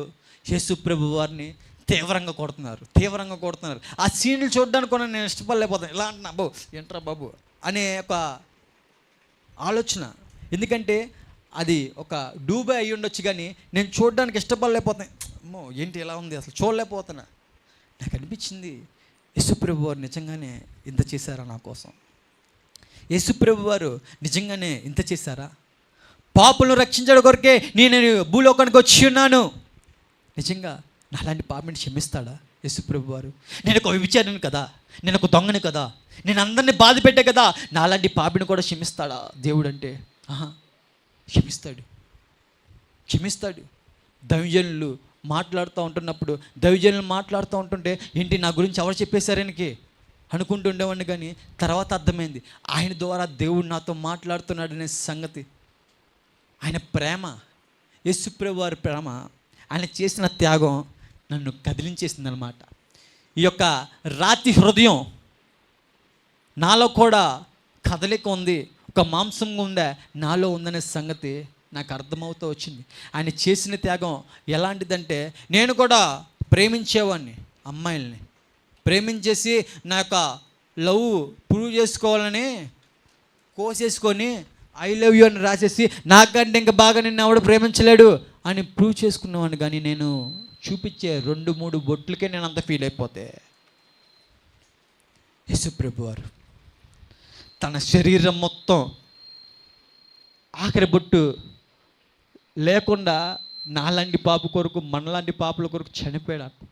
యేసుప్రభు వారిని తీవ్రంగా కొడుతున్నారు. ఆ సీన్లు చూడడానికి కూడా నేను ఇష్టపడలేకపోతాను. ఇలా అంటున్నా, బాబు ఏంట్రా బాబు అనే ఒక ఆలోచన. ఎందుకంటే అది ఒక డూబై అయ్యి ఉండొచ్చు, కానీ నేను చూడడానికి ఇష్టపడలేకపోతాను. అమ్మో ఏంటి ఇలా ఉంది, అసలు చూడలేకపోతున్నా. నాకు అనిపించింది, యేసుప్రభు వారు నిజంగానే ఇంత చేశారా నా కోసం? యేసుప్రభు వారు నిజంగానే ఇంత చేశారా? పాపులను రక్షించడం కొరకే నేను భూలోకానికి వచ్చి ఉన్నాను. నిజంగా నాలాంటి పాపిని క్షమిస్తాడా యేసుప్రభు వారు? నేను ఒక వ్యభిచారిని కదా, నేను ఒక దొంగని కదా, నేను అందరినీ బాధ పెట్టే కదా, నాలాంటి పాపిని కూడా క్షమిస్తాడా దేవుడు అంటే? క్షమిస్తాడు. దైవజనులు మాట్లాడుతూ ఉంటుంటే ఏంటి నా గురించి ఎవరు చెప్పేశారనికి అనుకుంటుండేవాడిని. కానీ తర్వాత అర్థమైంది, ఆయన ద్వారా దేవుడు నాతో మాట్లాడుతున్నాడనే సంగతి. ఆయన ప్రేమ, యేసుప్రభు వారి ప్రేమ, ఆయన చేసిన త్యాగం నన్ను కదిలించేసింది అనమాట. ఈ యొక్క రాతి హృదయం నాలో కూడా కదలిక ఉంది, ఒక మాంసంగా ఉండే నాలో ఉందనే సంగతి నాకు అర్థమవుతూ వచ్చింది. ఆయన చేసిన త్యాగం ఎలాంటిదంటే, నేను కూడా ప్రేమించేవాడిని, అమ్మాయిల్ని ప్రేమించేసి నా యొక్క లవ్ ప్రూవ్ చేసుకోవాలని కోసేసుకొని ఐ లవ్ యూ అని రాసేసి, నాకంటే ఇంకా బాగా నిన్ను ఎవడు ప్రేమించలేడు అని ప్రూవ్ చేసుకునేవాడిని. కానీ నేను చూపించే 2-3 బొట్లకే నేను అంత ఫీల్ అయిపోతే, యేసుప్రభు వారు తన శరీరం మొత్తం ఆఖరి బొట్టు లేకుండా నాలాంటి పాప కొరకు, మనలాంటి పాపల కొరకు చనిపోయాడు.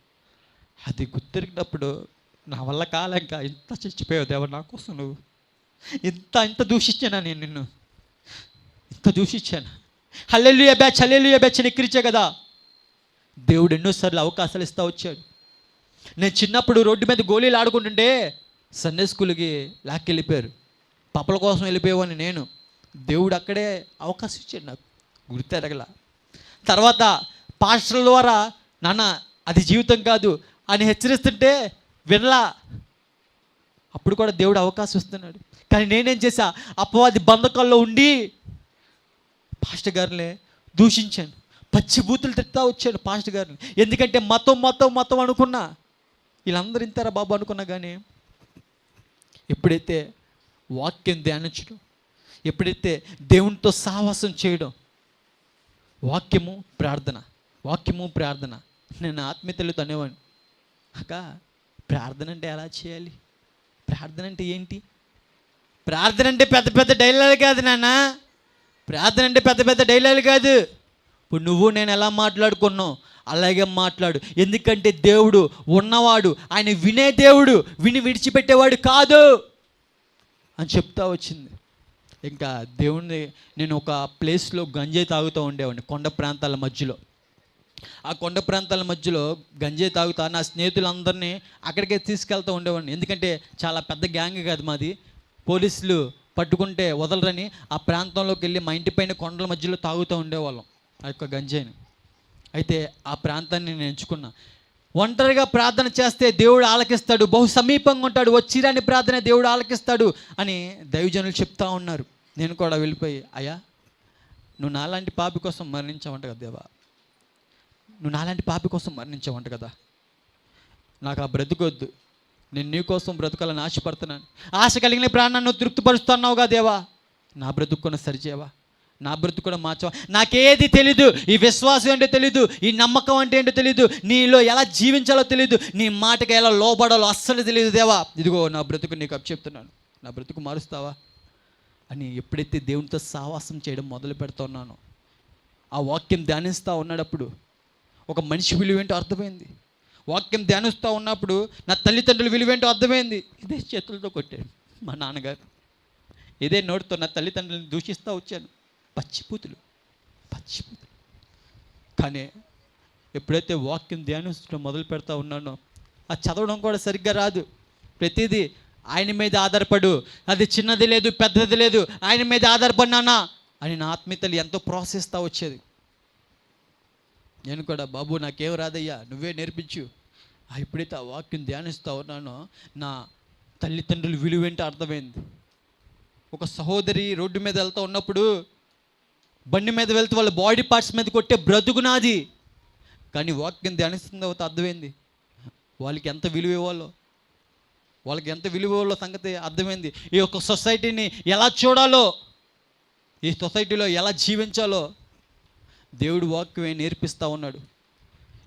అది గుర్తిరిగినప్పుడు నా వల్ల కాలేక, ఇంత చచ్చిపోయావు దేవా నా కోసం, నువ్వు ఇంత దూషించానా నేను నిన్ను, ఇంత దూషించాను. హల్లెలూయా బ్యాచ్ అని ఎక్కిరించా కదా. దేవుడు ఎన్నోసార్లు అవకాశాలు ఇస్తూ వచ్చాడు. నేను చిన్నప్పుడు రోడ్డు మీద గోళీలు ఆడుకుంటుంటే సండే స్కూల్కి లాక్కెళ్ళిపోయారు, పాపల కోసం వెళ్ళిపోయేవాడిని నేను. దేవుడు అక్కడే అవకాశం ఇచ్చాడు నాకు, గుర్తెరగల. తర్వాత పాస్టర్ల ద్వారా నాన్న అది జీవితం కాదు అని హెచ్చరిస్తుంటే వినలా. అప్పుడు కూడా దేవుడు అవకాశం ఇస్తున్నాడు. కానీ నేనేం చేశా, అపవాది బంధకాల్లో ఉండి పాస్టర్ గారిని దూషించాను, పచ్చి బూతులు తిట్టా వచ్చాను పాస్టర్ గారిని. ఎందుకంటే మతం అనుకున్నా, వీళ్ళందరూ ఇంతారా బాబు అనుకున్నా. కానీ ఎప్పుడైతే వాక్యం ధ్యానించడం, ఎప్పుడైతే దేవునితో సహవాసం చేయడం, వాక్యము ప్రార్థన, నేను ఆత్మీయతలతో అనేవాడిని, అక్క ప్రార్థన అంటే ఎలా చేయాలి, ప్రార్థన అంటే ఏంటి? ప్రార్థన అంటే పెద్ద డైలాగ్ కాదు నాన్న, ప్రార్థన అంటే పెద్ద డైలాగ్ కాదు. ఇప్పుడు నువ్వు నేను ఎలా మాట్లాడుకున్నావు అలాగే మాట్లాడు. ఎందుకంటే దేవుడు ఉన్నవాడు, ఆయన వినే దేవుడు, విడిచిపెట్టేవాడు కాదు అని చెప్తా వచ్చింది. ఇంకా దేవుణ్ణి నేను ఒక ప్లేస్లో గంజాయి తాగుతూ ఉండేవాడిని, కొండ ప్రాంతాల మధ్యలో. ఆ కొండ ప్రాంతాల మధ్యలో గంజాయి తాగుతా నా స్నేహితులందరినీ అక్కడికే తీసుకెళ్తూ ఉండేవాడిని. ఎందుకంటే చాలా పెద్ద గ్యాంగ్ కాదు మాది, పోలీసులు పట్టుకుంటే వదలరని ఆ ప్రాంతంలోకి వెళ్ళి మా ఇంటి పైన కొండల మధ్యలో తాగుతూ ఉండేవాళ్ళం ఆ యొక్క గంజాయిని. అయితే ఆ ప్రాంతాన్ని నేను ఎంచుకున్నా. ఒంటరిగా ప్రార్థన చేస్తే దేవుడు ఆలకిస్తాడు, బహు సమీపంగా ఉంటాడు, వచ్చిరాని ప్రార్థన దేవుడు ఆలకిస్తాడు అని దైవజనులు చెప్తా ఉన్నారు. నేను కూడా వెళ్ళిపోయి, అయ్యా నువ్వు నాలాంటి పాపి కోసం మరణించావంట కదా దేవా, నువ్వు నాలాంటి పాపి కోసం మరణించావంట కదా, నాకు ఆ బ్రతుకొద్దు, నేను నీ కోసం బ్రతకాలని ఆశపడుతున్నాను. ఆశ కలిగిన ప్రాణాన్ని నువ్వు తృప్తిపరుస్తున్నావుగా దేవా, నా బ్రతుకుని సరిచేవా, నా బ్రతుకుని మార్చవా. నాకేది తెలీదు, ఈ విశ్వాసం ఏంటో తెలీదు, ఈ నమ్మకం అంటే ఏంటో తెలీదు, నీలో ఎలా జీవించాలో తెలీదు, నీ మాటకి ఎలా లోబడాలో అస్సలు తెలియదు దేవా. ఇదిగో నా బ్రతుకు నీకు అప్పచెప్తున్నాను, నా బ్రతుకు మారుస్తావా అని ఎప్పుడైతే దేవునితో సావాసం చేయడం మొదలు పెడుతున్నానో, ఆ వాక్యం ధ్యానిస్తూ ఉన్నప్పుడు ఒక మనిషి విలువేంటో అర్థమైంది. వాక్యం ధ్యానిస్తూ ఉన్నప్పుడు నా తల్లిదండ్రుల విలువేంటో అర్థమైంది. ఇదే చేతులతో కొట్టాడు మా నాన్నగారు, ఇదే నోటితో నా తల్లిదండ్రులను దూషిస్తూ వచ్చాను. పచ్చిపూతులు. కానీ ఎప్పుడైతే వాక్యం ధ్యానించడం మొదలు పెడతా ఉన్నానో, ఆ చదవడం కూడా సరిగ్గా రాదు. ప్రతిదీ ఆయన మీద ఆధారపడు, అది చిన్నది లేదు పెద్దది లేదు, ఆయన మీద ఆధారపడినానా అని నా ఆత్మీయతలు ఎంతో ప్రోత్సహిస్తూ వచ్చేది. నేను కూడా బాబు నాకేం రాదయ్యా, నువ్వే నేర్పించు. ఎప్పుడైతే ఆ వాక్యం ధ్యానిస్తూ ఉన్నానో నా తల్లిదండ్రులు విలువేంటో అర్థమైంది. ఒక సహోదరి రోడ్డు మీద వెళ్తూ ఉన్నప్పుడు బండి మీద వెళ్తూ వాళ్ళ బాడీ పార్ట్స్ మీద కొట్టే బ్రతుకు నాది. కానీ వాక్యం ధ్యానిస్తున్న తర్వాత అర్థమైంది వాళ్ళకి ఎంత విలువ ఇవ్వాలో, వాళ్ళకి ఎంత విలువ ఇవ్వాలో సంగతి అర్థమైంది. ఈ యొక్క సొసైటీని ఎలా చూడాలో, ఈ సొసైటీలో ఎలా జీవించాలో దేవుడు వాక్యమే నేర్పిస్తూ ఉన్నాడు.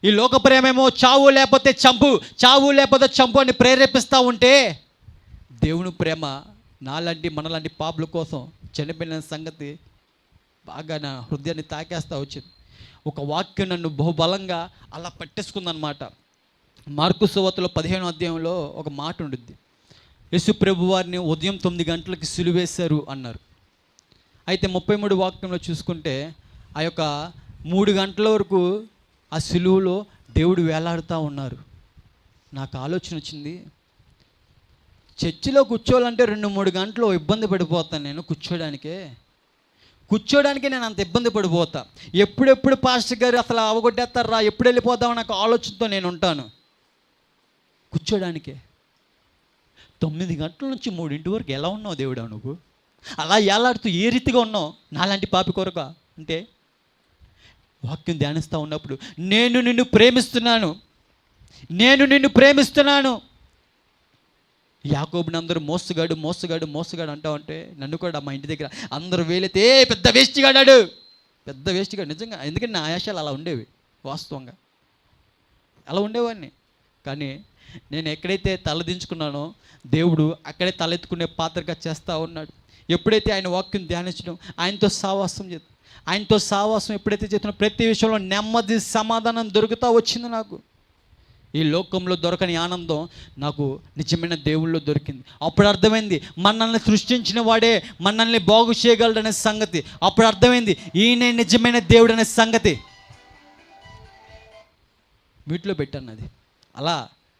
ఈ లోక ప్రేమేమో చావు లేకపోతే చంపు, చావు లేకపోతే చంపు అని ప్రేరేపిస్తూ ఉంటే, దేవుని ప్రేమ నాలాంటి మనలాంటి పాపుల కోసం చనిపోయిన సంగతి బాగా నా హృదయాన్ని తాకేస్తూ వచ్చింది. ఒక వాక్యం నన్ను బహుబలంగా అలా పట్టేసుకుందనమాట. మార్కు సువార్తలో 15వ అధ్యాయంలో ఒక మాట ఉండుద్ది. యేసు ప్రభు వారిని ఉదయం 9 గంటలకి సిలువేశారు అన్నారు. అయితే 33 వాక్యంలో చూసుకుంటే ఆ యొక్క 3 గంటల వరకు ఆ సిలువలో దేవుడు వేలాడుతూ ఉన్నారు. నాకు ఆలోచన వచ్చింది, చర్చిలో కూర్చోవాలంటే 2-3 గంటలు ఇబ్బంది పడిపోతాను నేను కూర్చోడానికి నేను అంత ఇబ్బంది పడిపోతా. ఎప్పుడెప్పుడు పాస్టర్ గారు అసలు అవగొట్టేస్తారా, ఎప్పుడు వెళ్ళిపోతామో నాకు ఆలోచనతో నేను ఉంటాను. కూర్చోడానికే 9 గంటల నుంచి 3 వరకు ఎలా ఉన్నావు దేవుడా నువ్వు? అలా ఏలాడుతూ ఏ రీతిగా ఉన్నావు నాలాంటి పాపి కొరక అంటే, వాక్యం ధ్యానిస్తూ ఉన్నప్పుడు నేను నిన్ను ప్రేమిస్తున్నాను. యాకోబుని అందరూ మోసగాడు అంటా ఉంటే, నన్ను కూడా మా ఇంటి దగ్గర అందరూ వేలైతే పెద్ద వేస్ట్గాడాడు. నిజంగా, ఎందుకంటే నా ఆయాశాలు అలా ఉండేవి, వాస్తవంగా అలా ఉండేవాడిని. కానీ నేను ఎక్కడైతే తలదించుకున్నానో దేవుడు అక్కడే తలెత్తుకునే పాత్రగా చేస్తూ ఉన్నాడు. ఎప్పుడైతే ఆయన వాక్యం ధ్యానించడం, ఆయనతో సావాసం ఎప్పుడైతే చేస్తున్నా ప్రతి విషయంలో నెమ్మది సమాధానం దొరుకుతూ వచ్చింది. నాకు ఈ లోకంలో దొరకని ఆనందం నాకు నిజమైన దేవుళ్ళలో దొరికింది. అప్పుడు అర్థమైంది మనల్ని సృష్టించిన వాడే మనల్ని బాగు చేయగలడనే సంగతి. అప్పుడు అర్థమైంది ఈయనే నిజమైన దేవుడు అనే సంగతి. వీటిలో పెట్టాను అది. అలా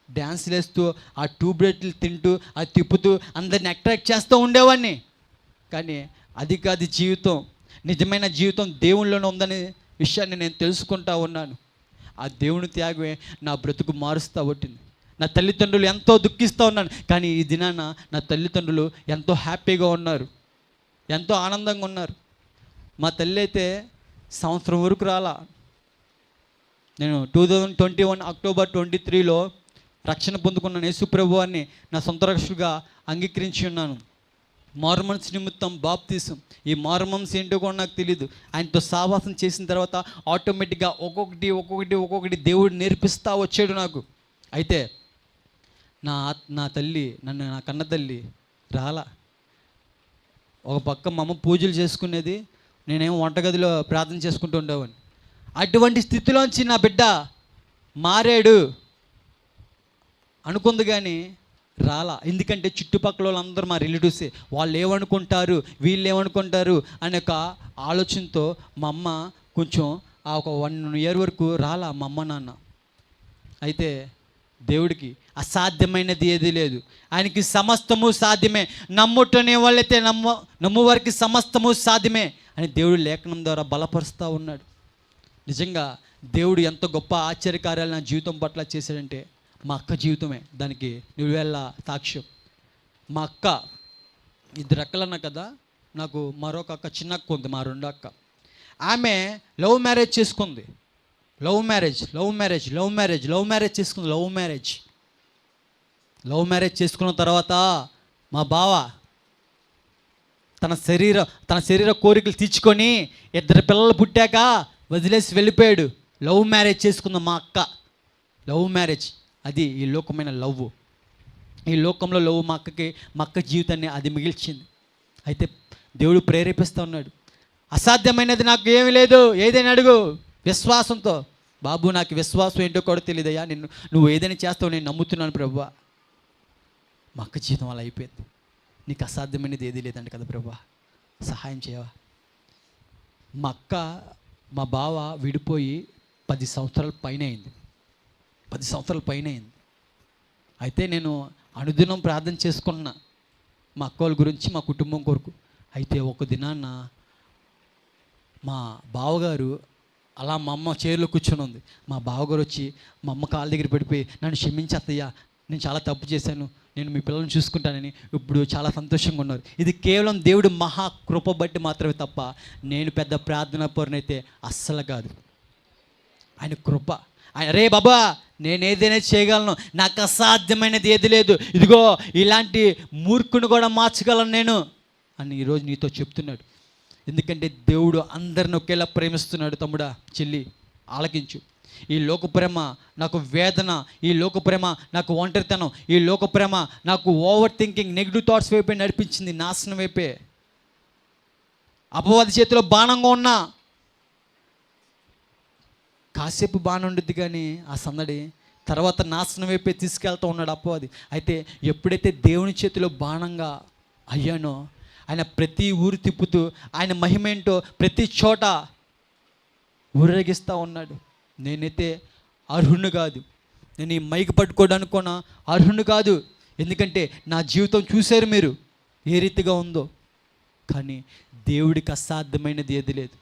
డ్యాన్స్లు వేస్తూ ఆ ట్యూబ్లైట్లు తింటూ అది తిప్పుతూ అందరిని అట్రాక్ట్ చేస్తూ ఉండేవాడిని. కానీ అది కాదు జీవితం. నిజమైన జీవితం దేవుళ్ళలోనే ఉందనే విషయాన్ని నేను తెలుసుకుంటా ఉన్నాను. ఆ దేవుని త్యాగమే నా బ్రతుకు మారుస్తూ వచ్చింది. నా తల్లిదండ్రులు ఎంతో దుఃఖిస్తూ ఉన్నాను, కానీ ఈ దినాన నా తల్లిదండ్రులు ఎంతో హ్యాపీగా ఉన్నారు, ఎంతో ఆనందంగా ఉన్నారు. మా తల్లి అయితే సంవత్సరం వరకు రాలా. నేను 2021 అక్టోబర్ 23లో రక్షణ పొందుకున్నాను. యేసు ప్రభువాన్ని నా సొంత రక్షకుడిగా అంగీకరించి ఉన్నాను. మార్మన్స్ నిమిత్తం బాప్తీసం. ఈ మార్మన్స్ ఏంటో కూడా నాకు తెలీదు. ఆయనతో సావాసం చేసిన తర్వాత ఆటోమేటిక్గా ఒక్కొక్కటి దేవుడు నేర్పిస్తూ వచ్చాడు నాకు. అయితే నా తల్లి, నా కన్న తల్లి రాలా. ఒక పక్క మా అమ్మ పూజలు చేసుకునేది, నేనేమో వంటగదిలో ప్రార్థన చేసుకుంటూ ఉండేవాడిని. అటువంటి స్థితిలోంచి నా బిడ్డ మారాడు అనుకుంది, కానీ రాలా. ఎందుకంటే చుట్టుపక్కల వాళ్ళందరూ మా రిలేటివ్సే, వాళ్ళు ఏమనుకుంటారు వీళ్ళు ఏమనుకుంటారు అనే ఒక ఆలోచనతో మా అమ్మ కొంచెం ఒక 1 year వరకు రాలా మా అమ్మ నాన్న. అయితే దేవుడికి అసాధ్యమైనది ఏది లేదు, ఆయనకి సమస్తము సాధ్యమే. నమ్ముటనే వాళ్ళైతే నమ్మువారికి సమస్తము సాధ్యమే అని దేవుడు లేఖనం ద్వారా బలపరుస్తూ ఉన్నాడు. నిజంగా దేవుడు ఎంత గొప్ప ఆశ్చర్యకార్యాలు నా జీవితం పట్ల చేశాడంటే మా అక్క జీవితమే దానికి నిలువెల్లా సాక్ష్యం. మా అక్క 2 అక్కలన్నా కదా, నాకు మరొక అక్క చిన్న అక్క ఉంది, మా 2వ అక్క. ఆమె లవ్ మ్యారేజ్ చేసుకుంది. లవ్ మ్యారేజ్ చేసుకుంది. లవ్ మ్యారేజ్ చేసుకున్న తర్వాత మా బావ తన శరీర కోరికలు తీర్చుకొని 2 పిల్లలు పుట్టాక వదిలేసి వెళ్ళిపోయాడు. లవ్ మ్యారేజ్ చేసుకుందాం మా అక్క. లవ్ మ్యారేజ్, అది ఈ లోకమైన లవ్. ఈ లోకంలో లవ్ మా అక్క జీవితాన్ని అది మిగిల్చింది. అయితే దేవుడు ప్రేరేపిస్తూ ఉన్నాడు, అసాధ్యమైనది నాకు ఏమీ లేదు, ఏదైనా అడుగు విశ్వాసంతో. బాబు నాకు విశ్వాసం ఏంటో కూడా తెలియదయ్యా, నువ్వు ఏదైనా చేస్తావు, నేను నమ్ముతున్నాను ప్రభువా. మా అక్క జీవితం అలా అయిపోయింది. నీకు అసాధ్యమైనది ఏదీ లేదంట కదా ప్రభువా, సహాయం చేయవా. మా బావ విడిపోయి 10 సంవత్సరాల పైన అయింది. 10 సంవత్సరాల పైన అయింది. అయితే నేను అనుదినం ప్రార్థన చేసుకున్నా మా అక్క వాళ్ళ గురించి, మా కుటుంబం కొరకు. అయితే ఒక దినాన్న మా బావగారు అలా మా అమ్మ చైర్లో కూర్చొని ఉంది. మా బావగారు వచ్చి మా అమ్మ కాళ్ళ దగ్గర పడిపోయి, నన్ను క్షమించి అత్తయ్య, నేను చాలా తప్పు చేశాను, నేను మీ పిల్లల్ని చూసుకుంటానని ఇప్పుడు చాలా సంతోషంగా ఉన్నారు. ఇది కేవలం దేవుడు మహా కృప బట్టి మాత్రమే తప్ప నేను పెద్ద ప్రార్థనా పరునైతే అస్సలు కాదు. ఆయన కృప. ఆయన రే బాబా నేను ఏదైనా చేయగలను, నాకు అసాధ్యమైనది ఏది లేదు, ఇదిగో ఇలాంటి మూర్ఖుని కూడా మార్చగలను నేను అని ఈరోజు నీతో చెప్తున్నాడు. ఎందుకంటే దేవుడు అందరిని ఒకేలా ప్రేమిస్తున్నాడు. తమ్ముడా చెల్లి ఆలకించు. ఈ లోక ప్రేమ నాకు వేదన, ఈ లోక ప్రేమ నాకు ఒంటరితనం, ఈ లోక ప్రేమ నాకు ఓవర్ థింకింగ్, నెగిటివ్ థాట్స్ వైపే నడిపించింది, నాశనం వైపే. అపవాది చేతిలో బాణంగా ఉన్నా కాసేపు బాగానే ఉండిద్ది, కానీ ఆ సందడి తర్వాత నాశనం వైపే తీసుకెళ్తూ ఉన్నాడు అపవాది. అయితే ఎప్పుడైతే దేవుని చేతిలో బాణంగా అయ్యానో, ఆయన ప్రతి ఊరు తిప్పుతూ ఆయన మహిమేంటో ప్రతి చోట ఊరేగిస్తూ ఉన్నాడు. నేనైతే అర్హుణ్ణి కాదు, నేను ఈ మైక్ పట్టుకోవడానికి కూడా అర్హుణ్ణి కాదు. ఎందుకంటే నా జీవితం చూశారు మీరు ఏ రీతిగా ఉందో. కానీ దేవుడికి అసాధ్యమైనది ఏది లేదు.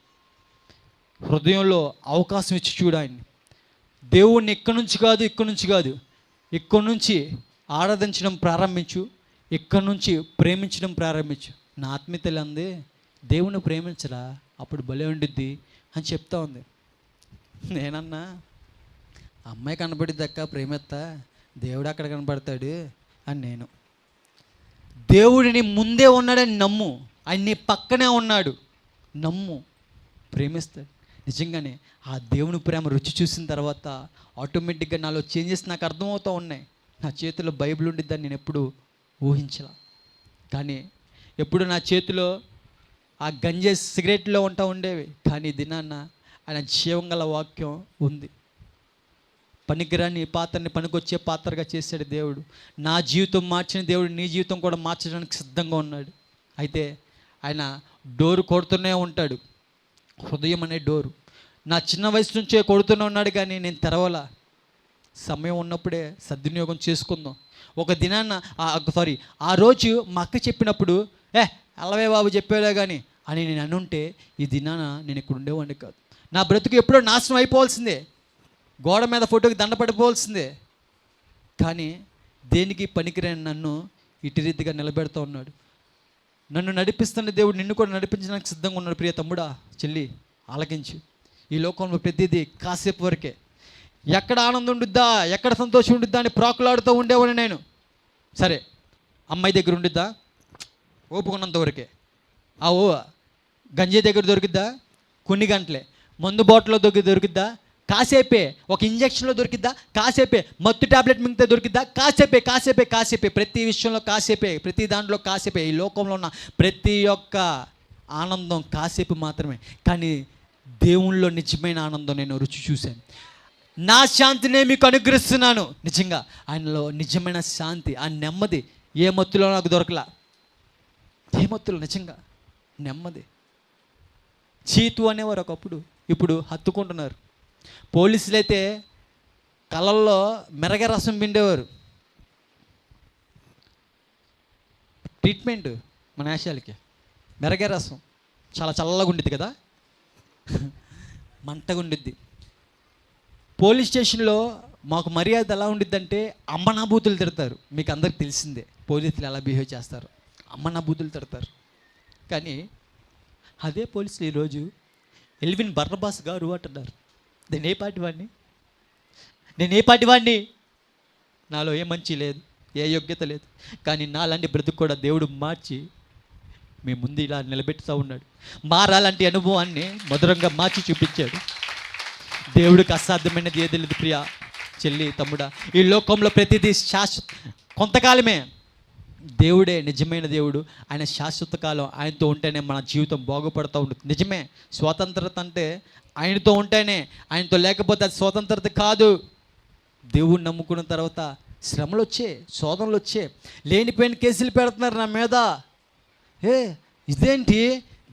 హృదయంలో అవకాశం ఇచ్చి చూడు ఆయన్ని. దేవుణ్ణి ఇక్కడి నుంచి కాదు, ఇక్కడి నుంచి ఆరాధించడం ప్రారంభించు, ఇక్కడి నుంచి ప్రేమించడం ప్రారంభించు. నా ఆత్మీయతలు అంది, దేవుణ్ణి ప్రేమించరా అప్పుడు భలే ఉండిద్ది అని చెప్తా ఉంది. నేనన్నా అమ్మాయి కనపడిద్ది అక్క ప్రేమెత్తా, దేవుడు అక్కడ కనపడతాడు అని నేను. దేవుడిని ముందే ఉన్నాడని నమ్ము, ఆయన నీ పక్కనే ఉన్నాడు నమ్ము, ప్రేమిస్తాడు. నిజంగానే ఆ దేవుని ప్రేమ రుచి చూసిన తర్వాత ఆటోమేటిక్గా నాలో చేంజెస్ నాకు అర్థమవుతూ ఉన్నాయి. నా చేతిలో బైబిల్ ఉండిద్దని నేను ఎప్పుడు ఊహించలా. కానీ ఎప్పుడు నా చేతిలో ఆ గంజే సిగరెట్లో ఉండేవి. కానీ దినాన్న ఆయన జీవం గల వాక్యం ఉంది. పనికిరాని పాత్రని పనికొచ్చే పాత్రగా చేశాడు దేవుడు. నా జీవితం మార్చిన దేవుడు నీ జీవితం కూడా మార్చడానికి సిద్ధంగా ఉన్నాడు. అయితే ఆయన డోరు కొడుతూనే ఉంటాడు, హృదయం అనే డోరు. నా చిన్న వయసు నుంచే కొడుతూనే ఉన్నాడు, కానీ నేను తెరవలా. సమయం ఉన్నప్పుడే సద్వినియోగం చేసుకుందాం. ఒక దినాన్న ఆ రోజు మా అక్క చెప్పినప్పుడు అలవే బాబు చెప్పేలే కానీ అని నేను అనుంటే ఈ దినాన నేను ఇక్కడ ఉండేవాడిని కాదు. నా బ్రతుకు ఎప్పుడో నాశనం అయిపోవాల్సిందే, గోడ మీద ఫోటోకి దండ పడిపోవాల్సిందే. కానీ దేనికి పనికిరాని నన్ను ఇటు రీతిగా నిలబెడుతూ ఉన్నాడు. నన్ను నడిపిస్తున్న దేవుడు నిన్ను కూడా నడిపించడానికి సిద్ధంగా ఉన్నాడు. ప్రియ తమ్ముడా చెల్లి ఆలకించు. ఈ లోకంలో ప్రతిదీ కాసేపు వరకే. ఎక్కడ ఆనందం ఉండిద్దా, ఎక్కడ సంతోషం ఉండిద్దా అని ప్రాకులాడుతూ ఉండేవాడిని నేను. సరే అమ్మాయి దగ్గర ఉండిద్దా, ఓపుకున్నంత వరకే. గంజాయి దగ్గర దొరికిద్దా, కొన్ని గంటలే. మందు బాటిల్లో దొరికిద్దా, కాసేపే. ఒక ఇంజక్షన్లో దొరికిద్దా, కాసేపే. మత్తు ట్యాబ్లెట్ మింగితే దొరికిద్దా, కాసేపే. ప్రతి విషయంలో కాసేపే, ప్రతి దాంట్లో కాసేపే. ఈ లోకంలో ఉన్న ప్రతి ఒక్క ఆనందం కాసేపు మాత్రమే. కానీ దేవుళ్ళో నిజమైన ఆనందం నేను రుచి చూశాను. నా శాంతినే మీకు అనుగ్రహిస్తున్నాను. నిజంగా ఆయనలో నిజమైన శాంతి, ఆ నెమ్మది ఏ మత్తులో నాకు దొరకలా. ఏ మత్తులో నిజంగా నెమ్మది. చీతు అనేవారు ఒకప్పుడు, ఇప్పుడు హత్తుకుంటున్నారు. పోలీసులు అయితే కళ్ళల్లో మెరగ రసం పిండేవారు. ట్రీట్మెంట్ మన ఆశయాలకి మెరగ రసం చాలా చల్లగా ఉండిద్ది కదా, మంటగా ఉండిద్ది. పోలీస్ స్టేషన్లో మాకు మర్యాద ఎలా ఉండిద్దంటే అమ్మనాభూతులు తిడతారు. మీకు అందరికి తెలిసిందే పోలీసులు ఎలా బిహేవ్ చేస్తారు, అమ్మనాభూతులు తిడతారు. కానీ అదే పోలీసులు ఈరోజు ఎల్విన్ బర్నబాస్ గారు అంటున్నారు. నేను ఏ పాటి వాడిని, నాలో ఏ మంచి లేదు, ఏ యోగ్యత లేదు. కానీ నాలాంటి బ్రతుకు కూడా దేవుడు మార్చి మీ ముందు ఇలా నిలబెట్టుతూ ఉన్నాడు. మారాలంటి అనుభవాన్ని మధురంగా మార్చి చూపించాడు. దేవుడికి అసాధ్యమైనది ఏది లేదు ప్రియా, చెల్లి, తమ్ముడా. ఈ లోకంలో ప్రతిదీ కొంతకాలమే. దేవుడే నిజమైన దేవుడు. ఆయన శాశ్వత కాలం. ఆయనతో ఉంటేనే మన జీవితం బాగుపడుతూ ఉంటుంది. నిజమే, స్వాతంత్రత అంటే ఆయనతో ఉంటేనే. ఆయనతో లేకపోతే అది స్వతంత్రత కాదు. దేవుడిని నమ్ముకున్న తర్వాత శ్రమలు వచ్చే, శోధనలు వచ్చే, లేనిపోయిన కేసులు పెడుతున్నారు నా మీద. ఇదేంటి,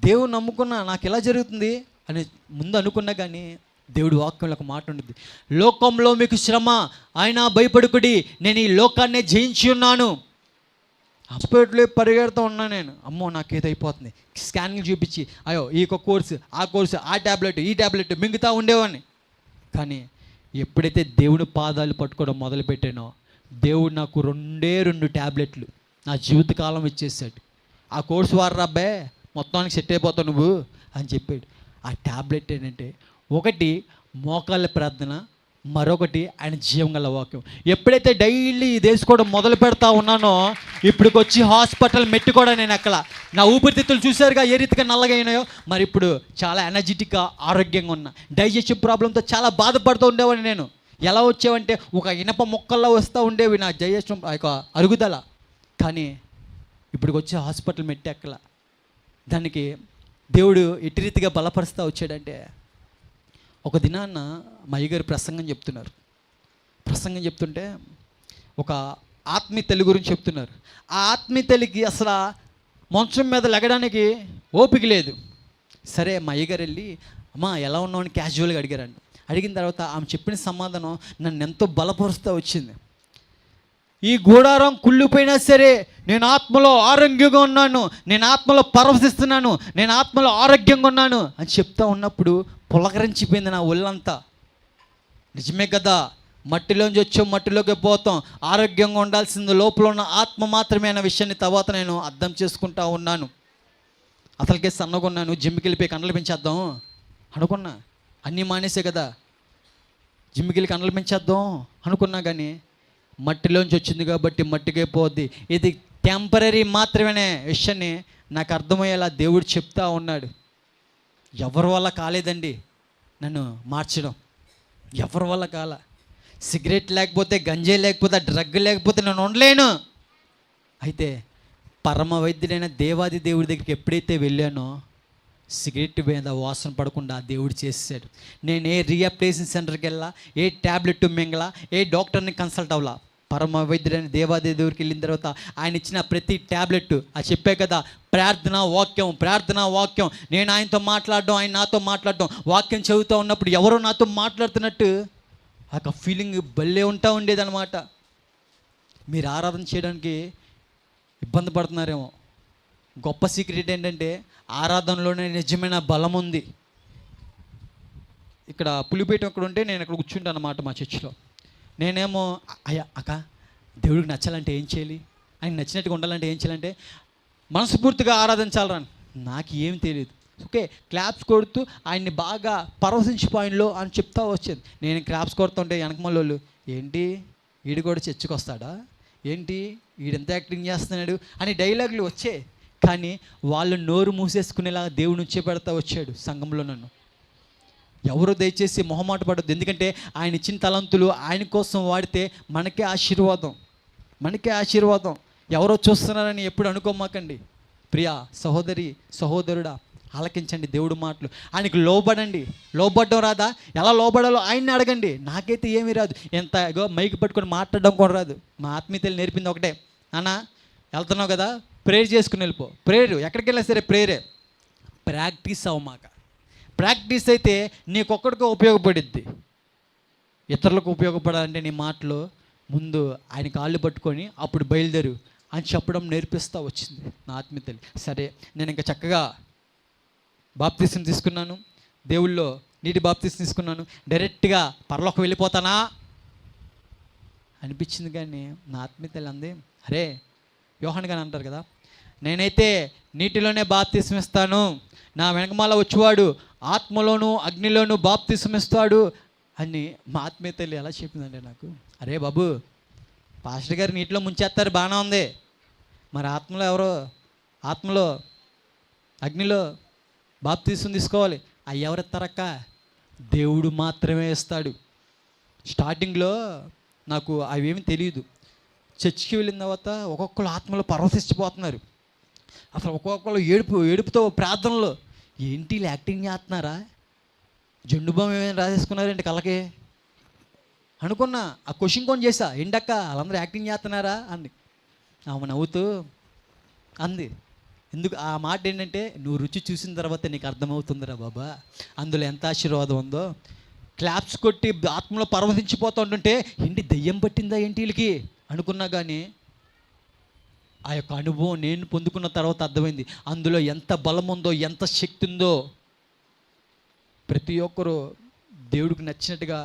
దేవుని నమ్ముకున్నా నాకు ఎలా జరుగుతుంది అని ముందు అనుకున్నా. కానీ దేవుడు వాక్యంలో ఒక మాట ఉంటుంది, లోకంలో మీకు శ్రమ, అయినా భయపడుకుడి, నేను ఈ లోకాన్నే జయించి ఉన్నాను. హాస్పిటల్లో పరిగెడుతూ ఉన్నాను నేను. అమ్మో నాకు ఏదైపోతుంది, స్కానింగ్ చూపించి అయ్యో ఈ కోర్సు, ఆ కోర్సు, ఆ ట్యాబ్లెట్, ఈ ట్యాబ్లెట్ మింగుతూ ఉండేవాడిని. కానీ ఎప్పుడైతే దేవుని పాదాలు పట్టుకోవడం మొదలుపెట్టానో, దేవుడు నాకు 2 ట్యాబ్లెట్లు నా జీవితకాలం ఇచ్చేసాడు. ఆ కోర్సు వాడరా అబ్బాయి, మొత్తానికి సెట్ అయిపోతావు నువ్వు అని చెప్పాడు. ఆ ట్యాబ్లెట్ ఏంటంటే, ఒకటి మోకాళ్ళ ప్రార్థన, మరొకటి ఆయన జీవం గల వాక్యం. ఎప్పుడైతే డైలీ ఇది వేసుకోవడం మొదలు పెడతా ఉన్నానో, ఇప్పటికి వచ్చి హాస్పిటల్ మెట్టు కూడా నేను ఎక్కల. నా ఊపిరితిత్తులు చూసారుగా ఏ రీతిగా నల్లగా అయినాయో. మరి ఇప్పుడు చాలా ఎనర్జెటిక్గా, ఆరోగ్యంగా ఉన్నా. డైజెషన్ ప్రాబ్లంతో చాలా బాధపడుతూ ఉండేవాడిని నేను. ఎలా వచ్చేవంటే ఒక ఇనప మొక్కల్లో వస్తూ ఉండేవి నా డైజెషన్ అరుగుదల. కానీ ఇప్పటికి వచ్చి హాస్పిటల్ మెట్టు ఎక్కల. దానికి దేవుడు ఎట్టి రీతిగా బలపరుస్తూ వచ్చాడంటే, ఒక దినాన్న మా అయ్యగారు ప్రసంగం చెప్తుంటే ఒక ఆత్మీయతల్లి గురించి చెప్తున్నారు. ఆ ఆత్మీయతల్లికి అసలు మంచం మీద లెగడానికి ఓపిక లేదు. సరే మా అయ్యగారు వెళ్ళి, అమ్మా ఎలా ఉన్నావు అని క్యాజువల్గా అడిగారండి. అడిగిన తర్వాత ఆమె చెప్పిన సమాధానం నన్ను ఎంతో బలపరుస్తూ వచ్చింది. ఈ గూడారం కుళ్ళిపోయినా సరే నేను ఆత్మలో ఆరోగ్యంగా ఉన్నాను, నేను ఆత్మలో పరవశిస్తున్నాను, నేను ఆత్మలో ఆరోగ్యంగా ఉన్నాను అని చెప్తా ఉన్నప్పుడు పులకరించిపోయింది నా ఒళ్ళంతా. నిజమే కదా, మట్టిలోంచి వచ్చాం, మట్టిలోకి పోతాం. ఆరోగ్యంగా ఉండాల్సింది లోపల ఉన్న ఆత్మ మాత్రమే అనే విషయాన్ని తర్వాత నేను అర్థం చేసుకుంటా ఉన్నాను. అసలుకే సన్నగా ఉన్నాను, జిమ్కి వెళ్ళిపోయి కండలు పెంచేద్దాం అనుకున్నా. అన్నీ మానేసే కదా, జిమ్కి వెళ్ళి కండలు పెంచేద్దాం అనుకున్నా. కానీ మట్టిలోంచి వచ్చింది కాబట్టి మట్టికే పోద్ది, ఇది టెంపరీ మాత్రమే విషయాన్ని నాకు అర్థమయ్యేలా దేవుడు చెప్తా ఉన్నాడు. ఎవరి వల్ల కాలేదండి నన్ను మార్చడం, ఎవరి వల్ల కాల. సిగరెట్ లేకపోతే, గంజాయి లేకపోతే, డ్రగ్ లేకపోతే నేను ఉండలేను. అయితే పరమ వైద్యుడైన దేవాది దేవుడి దగ్గరికి ఎప్పుడైతే వెళ్ళానో, సిగరెట్ మీద వాసన పడకుండా దేవుడు చేశాడు. నేను ఏ రీహాబిలిటేషన్ సెంటర్కి వెళ్ళా, ఏ ట్యాబ్లెట్ మింగలా, ఏ డాక్టర్ని కన్సల్ట్ అవ్వాలా. పరమ వైద్యుడైన దేవాది దేవుడికి వెళ్ళిన తర్వాత ఆయన ఇచ్చిన ప్రతి ట్యాబ్లెట్, అది చెప్పే కదా, ప్రార్థన వాక్యం. నేను ఆయనతో మాట్లాడడం, ఆయన నాతో మాట్లాడడం. వాక్యం చదువుతూ ఉన్నప్పుడు ఎవరో నాతో మాట్లాడుతున్నట్టు ఆ ఫీలింగ్ భలే ఉండేదన్నమాట. మీరు ఆరాధన చేయడానికి ఇబ్బంది పడుతున్నారేమో. గొప్ప సీక్రెట్ ఏంటంటే, ఆరాధనలోనే నిజమైన బలం ఉంది. ఇక్కడ పులిపేట అక్కడ ఉంటే నేను అక్కడ కూర్చుంటాను అన్నమాట మా చర్చిలో. నేనేమో అక్క దేవుడికి నచ్చాలంటే ఏం చేయాలి, ఆయన నచ్చినట్టుగా ఉండాలంటే ఏం చేయాలంటే మనస్ఫూర్తిగా ఆరాధించాలరా. నాకు ఏం తెలియదు. ఓకే, క్లాప్స్ కొడుతూ ఆయన్ని బాగా పరవశించిపోయినలో అని చెప్తా వచ్చేది. నేను క్లాప్స్ కొడుతుంటే వెనకమల్లోళ్ళు, ఏంటి వీడు కూడా చర్చికి వస్తాడా, ఏంటి వీడెంత యాక్టింగ్ చేస్తున్నాడు అని డైలాగులు వచ్చే. కానీ వాళ్ళు నోరు మూసేసుకునేలా దేవుని ఉంచేపెడతా వచ్చాడు సంఘంలో నన్ను. ఎవరో దయచేసి మొహమాట పడద్దు. ఎందుకంటే ఆయన ఇచ్చిన తలంతులు ఆయన కోసం వాడితే మనకే ఆశీర్వాదం. ఎవరో చూస్తున్నారని ఎప్పుడు అనుకోమాకండి. ప్రియా సహోదరి, సహోదరుడా, ఆలకించండి దేవుడి మాటలు. ఆయనకు లోబడడం రాదా? ఎలా లోబడాలో ఆయన్ని అడగండి. నాకైతే ఏమీ రాదు. ఎంత మైకి పట్టుకొని మాట్లాడడం కూడా రాదు. మా ఆత్మీయతలు నేర్పింది ఒకటే, నాన్న వెళ్తున్నావు కదా, ప్రేయర్ చేసుకుని వెళ్ళిపో. ప్రేయర్ ఎక్కడికి వెళ్ళినా సరే ప్రేయరే. ప్రాక్టీస్ అవ్వమాక. ప్రాక్టీస్ అయితే నీకొక్కడికో ఉపయోగపడిద్ది. ఇతరులకు ఉపయోగపడాలంటే నీ మాటలు ముందు ఆయన కాళ్ళు పట్టుకొని అప్పుడు బయలుదేరు అని చెప్పడం నేర్పిస్తూ వచ్చింది నా ఆత్మీయతలు. సరే, నేను ఇంకా చక్కగా బాప్తిసం తీసుకున్నాను, దేవుళ్ళో నీటి బాప్తిసం తీసుకున్నాను. డైరెక్ట్గా పరలోకం వెళ్ళిపోతానా అనిపించింది. కానీ నా ఆత్మీయతలు అంది, అరే యోహాన్ గారు అంటారు కదా, నేనైతే నీటిలోనే బాప్తిసం ఇస్తాను, నా వెనకమాల వచ్చేవాడు ఆత్మలోను అగ్నిలోను బాప్తిసం ఇస్తాడు అని మా ఆత్మీయతలు ఎలా చెప్పిందంటే నాకు, అరే బాబు పాస్టర్ గారు నీటిలో ముంచేస్తారు, బాగానే ఉంది. మరి ఆత్మలో ఎవరో, ఆత్మలో అగ్నిలో బాప్తీసం తీసుకోవాలి. అవి ఎవరు ఇస్తారక్క? దేవుడు మాత్రమే ఇస్తాడు. స్టార్టింగ్లో నాకు అవేమీ తెలియదు. చర్చికి వెళ్ళిన తర్వాత ఒక్కొక్కరు ఆత్మలో పరవశించిపోతున్నారు. అసలు ఒక్కొక్కరు ఏడుపుతో ప్రార్థనలో, ఏంటి వీళ్ళు యాక్టింగ్ చేస్తున్నారా, జెండు బామ్ ఏమైనా రాసేసుకున్నారేంటి కళ్ళకి అనుకున్నా. ఆ క్వశ్చన్ కొని చేసా, ఏంటక్క వాళ్ళందరూ యాక్టింగ్ చేస్తున్నారా అంది. ఆమె నవ్వుతూ అంది, ఎందుకు ఆ మాట ఏంటంటే, నువ్వు రుచి చూసిన తర్వాత నీకు అర్థమవుతుందిరా బాబా అందులో ఎంత ఆశీర్వాదం ఉందో. క్లాప్స్ కొట్టి ఆత్మలో పరవశించిపోతూ ఉంటుంటే, ఏంటి దెయ్యం పట్టిందా ఏంటి వీళ్ళకి అనుకున్నా. కానీ ఆ యొక్క అనుభవం నేను పొందుకున్న తర్వాత అర్థమైంది, అందులో ఎంత బలం ఉందో, ఎంత శక్తి ఉందో. ప్రతి ఒక్కరూ దేవుడికి నచ్చినట్టుగా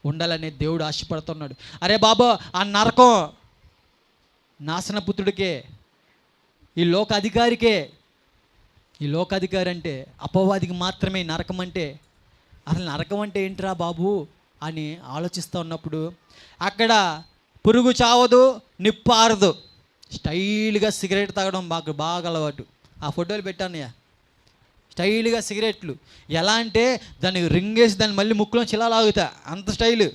ఉండాలనే దేవుడు ఆశపడుతున్నాడు. అరే బాబా, ఆ నరకం నాశనపుత్రుడికే, ఈ లోక అధికారికే. ఈ లోక అధికారి అంటే అపవాదికి మాత్రమే నరకం అంటే. అసలు నరకం అంటే ఏంటిరా బాబు అని ఆలోచిస్తూ ఉన్నప్పుడు, అక్కడ పురుగు చావదు, నిప్పు ఆరదు, స్టైల్గా సిగరెట్ తాగడం బాగా అలవాటు. ఆ ఫోటోలు పెట్టానయ్యా, స్టైల్గా సిగరెట్లు. ఎలా అంటే దాన్ని రింగేసి దాన్ని మళ్ళీ ముక్కులోంచి ఇలా లాగుతా, అంత స్టైలు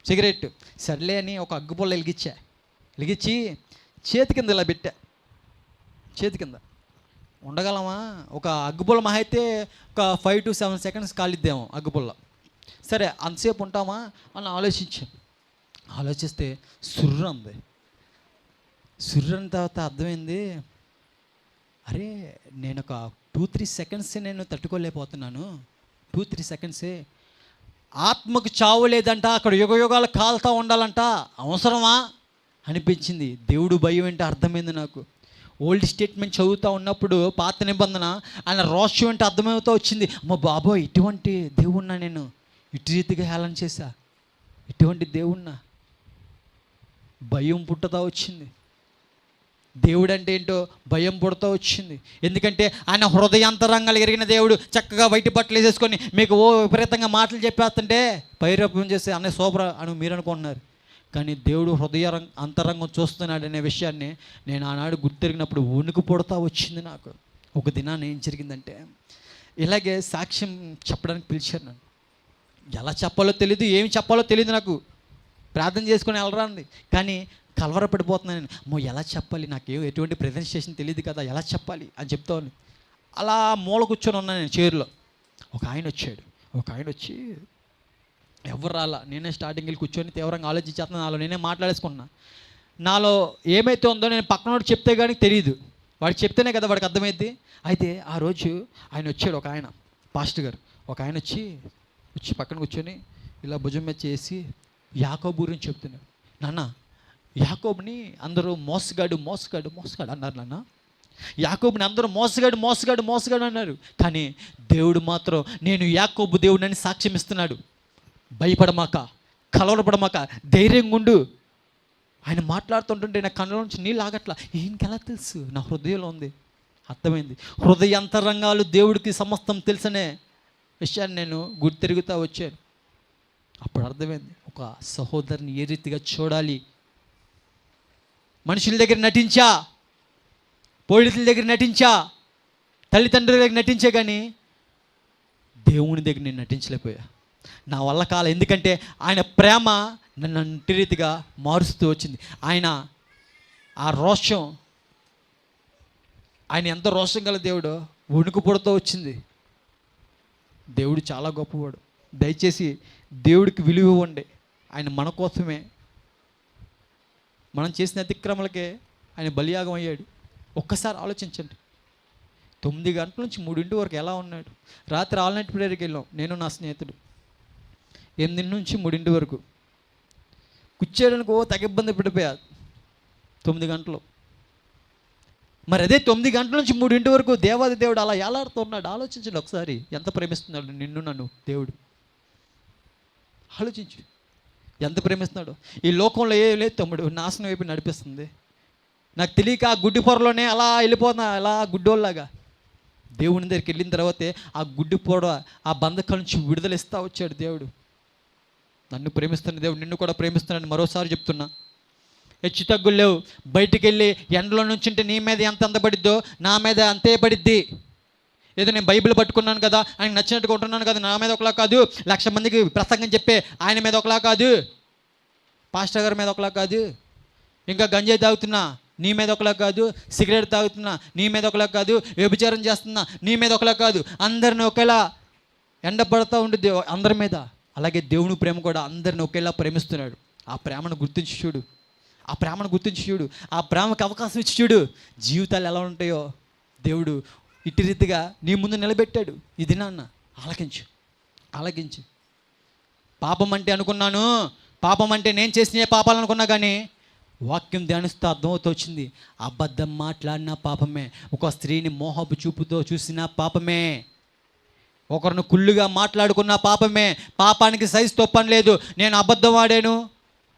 సిగరెట్. సర్లే అని ఒక అగ్గుపుల్ల వెలిగించి చేతి కింద ఇలా పెట్టా. చేతి కింద ఉండగలమా? ఒక అగ్గుపుల్ల మహా అయితే ఒక 5 to 7 seconds కాలిద్దాము అగ్గుపుల్ల. సరే అంతసేపు ఉంటామా అని ఆలోచిస్తే సుర్రు అంది. సుర్రు అన్న తర్వాత అర్థమైంది, అరే నేను ఒక 2-3 seconds నేను తట్టుకోలేకపోతున్నాను. 2-3 seconds ఆత్మకు చావు లేదంట, అక్కడ యుగాలు కాలుతూ ఉండాలంట, అవసరమా అనిపించింది. దేవుడు భయం ఏంటో అర్థమైంది నాకు. ఓల్డ్ స్టేట్మెంట్ చదువుతూ ఉన్నప్పుడు పాత నిబంధన ఆయన రోషం ఏంటో అర్థమవుతూ వచ్చింది. మా బాబోయ్, ఇటువంటి దేవుణ్ణా నేను ఇటు రీతిగా హేళన చేశా, ఇటువంటి దేవుణ్ణా, భయం పుట్టుతూ వచ్చింది. దేవుడు అంటే ఏంటో భయం పుడుతూ వచ్చింది. ఎందుకంటే ఆయన హృదయాంతరంగాలు ఎరిగిన దేవుడు. చక్కగా వైట్ బట్టలు వేసేసుకొని మీకు విపరీతంగా మాటలు చెప్పేస్తుంటే పైరూపం చేస్తే అనే సూపర్ అని మీరు అనుకుంటున్నారు. కానీ దేవుడు అంతరంగం చూస్తున్నాడు అనే విషయాన్ని నేను ఆనాడు గుర్తెరిగినప్పుడు వణుకు పుడతా వచ్చింది నాకు. ఒక దినాన్ని ఏం జరిగిందంటే, ఇలాగే సాక్ష్యం చెప్పడానికి పిలిచారు నన్ను. ఎలా చెప్పాలో తెలియదు, ఏమి చెప్పాలో తెలియదు నాకు. ప్రార్థన చేసుకొని వెళ్ళరాంది, కానీ కలవరపడిపోతున్నాను. ఎలా చెప్పాలి, నాకు ఎటువంటి ప్రజెంటేషన్ తెలియదు కదా, ఎలా చెప్పాలి అని చెప్తాను. అలా మూల కూర్చొని ఉన్నాను నేను చైర్లో. ఒక ఆయన వచ్చి ఎవరు రాలా, నేనే స్టార్టింగ్ వెళ్ళి కూర్చొని తీవ్రంగా ఆలోచించేస్తున్నాను. నాలో నేనే మాట్లాడేసుకుంటున్నా. నాలో ఏమైతే ఉందో నేను పక్కనోడు చెప్తే కానీ తెలియదు, వాడు చెప్తేనే కదా వాడికి అర్థమైద్ది. అయితే ఆ రోజు ఆయన వచ్చాడు, ఒక ఆయన పాస్టర్ గారు. ఒక ఆయన వచ్చి పక్కన కూర్చొని ఇలా భుజం మీద చేసి యాకోబు గురించి చెప్తున్నాడు. నాన్న, యాకోబుని అందరూ మోసగాడు అన్నారు నాన్న. యాకోబుని అందరూ మోసగాడు అన్నారు. కానీ దేవుడు మాత్రం నేను యాకోబు దేవుడిని సాక్ష్యం ఇస్తున్నాడు. భయపడమాక, కలవరపడమాక, ధైర్యంగా ఉండు. ఆయన మాట్లాడుతుంటుంటే నా కళ్ళ నుంచి నీళ్ళు ఆగట్లా. ఈయనకెలా తెలుసు? నా హృదయంలో ఉంది. అర్థమైంది, హృదయాంతరంగాలు దేవుడికి సమస్తం తెలుసనే విషయాన్ని నేను గుర్తెరుగుతూ వచ్చాను. అప్పుడు అర్థమైంది, ఒక సహోదరుని ఏ రీతిగా చూడాలి. మనుషుల దగ్గర నటించా, పోలీసుల దగ్గర నటించా, తల్లిదండ్రుల దగ్గర నటించే, కానీ దేవుని దగ్గర నేను నటించలేకపోయా. నా వల్ల కాలం. ఎందుకంటే ఆయన ప్రేమ నన్ను అంటి రీతిగా మారుస్తూ వచ్చింది. ఆయన ఆ రోషం, ఆయన ఎంత రోషం గల దేవుడో వణుకు పుడుతూ వచ్చింది. దేవుడు చాలా గొప్పవాడు. దయచేసి దేవుడికి విలువ ఇవ్వండి. ఆయన మన కోసమే, మనం చేసిన అతిక్రమలకే ఆయన బలియాగం అయ్యాడు. ఒక్కసారి ఆలోచించండి. 9 గంటల నుంచి 3 వరకు ఎలా ఉన్నాడు. రాత్రి ఆల్ నైట్ ప్రేయర్కి వెళ్ళాం నేను నా స్నేహితుడు. 8 నుంచి 3 వరకు కూర్చోడానికి తెగ ఇబ్బంది పడిపోయా. 9 గంటలు. మరి అదే 9 గంటల నుంచి 3 వరకు దేవాది దేవుడు అలా ఏలాడుతున్నాడు. ఆలోచించండి ఒకసారి, ఎంత ప్రేమిస్తున్నాడు నిన్ను నన్ను దేవుడు. ఆలోచించు ఎంత ప్రేమిస్తున్నాడు. ఈ లోకంలో ఏ లేదు తమ్ముడు, నాశనం వైపు నడిపిస్తుంది. నాకు తెలియక ఆ గుడ్డి పొరలోనే అలా వెళ్ళిపోతున్నా, అలా గుడ్డోళ్ళలాగా. దేవుని దగ్గరికి వెళ్ళిన తర్వాతే ఆ గుడ్డి పొర, ఆ బంధకాల నుంచి విడుదల ఇస్తా వచ్చాడు దేవుడు. నన్ను ప్రేమిస్తున్న దేవుడు నిన్ను కూడా ప్రేమిస్తున్నాడని మరోసారి చెప్తున్నా. హెచ్చు తగ్గులు లేవు. బయటికి వెళ్ళి ఎండలో నుంచుంటే నీ మీద ఎంత పడిద్దో నా మీద అంతే పడిద్ది. ఏదో నేను బైబిల్ పట్టుకున్నాను కదా, ఆయనకు నచ్చినట్టుగా ఉంటున్నాను కదా, నా మీద ఒకలా కాదు, 1,00,000 మందికి ప్రసంగం చెప్పే ఆయన మీద ఒకలా కాదు, పాస్టర్ గారి మీద ఒకలా కాదు, ఇంకా గంజాయి తాగుతున్నా నీ మీద ఒకలా కాదు, సిగరెట్ తాగుతున్నా నీ మీద ఒకలా కాదు, వ్యభిచారం చేస్తున్నా నీ మీద ఒకలా కాదు, అందరిని ఒకేలా ఎండపడుతూ ఉంటుంది అందరి మీద. అలాగే దేవుని ప్రేమ కూడా అందరిని ఒకేలా ప్రేమిస్తున్నాడు. ఆ ప్రేమను గుర్తించి చూడు, ఆ ప్రేమను గుర్తించి చూడు, ఆ ప్రేమకు అవకాశం ఇచ్చి చూడు. జీవితాలు ఎలా ఉంటాయో దేవుడు ఇటు రీతిగా నీ ముందు నిలబెట్టాడు. ఇది నాన్న ఆలకించు. పాపం అంటే అనుకున్నాను, పాపం అంటే నేను చేసిన పాపాలు అనుకున్నా, కానీ వాక్యం ధ్యానిస్తూ అర్థమవుతూ వచ్చింది. అబద్ధం మాట్లాడిన పాపమే, ఒక స్త్రీని మోహపు చూపుతో చూసిన పాపమే, ఒకరిని కుళ్ళుగా మాట్లాడుకున్న పాపమే. పాపానికి సైజుతో పని లేదు. నేను అబద్ధం ఆడాను,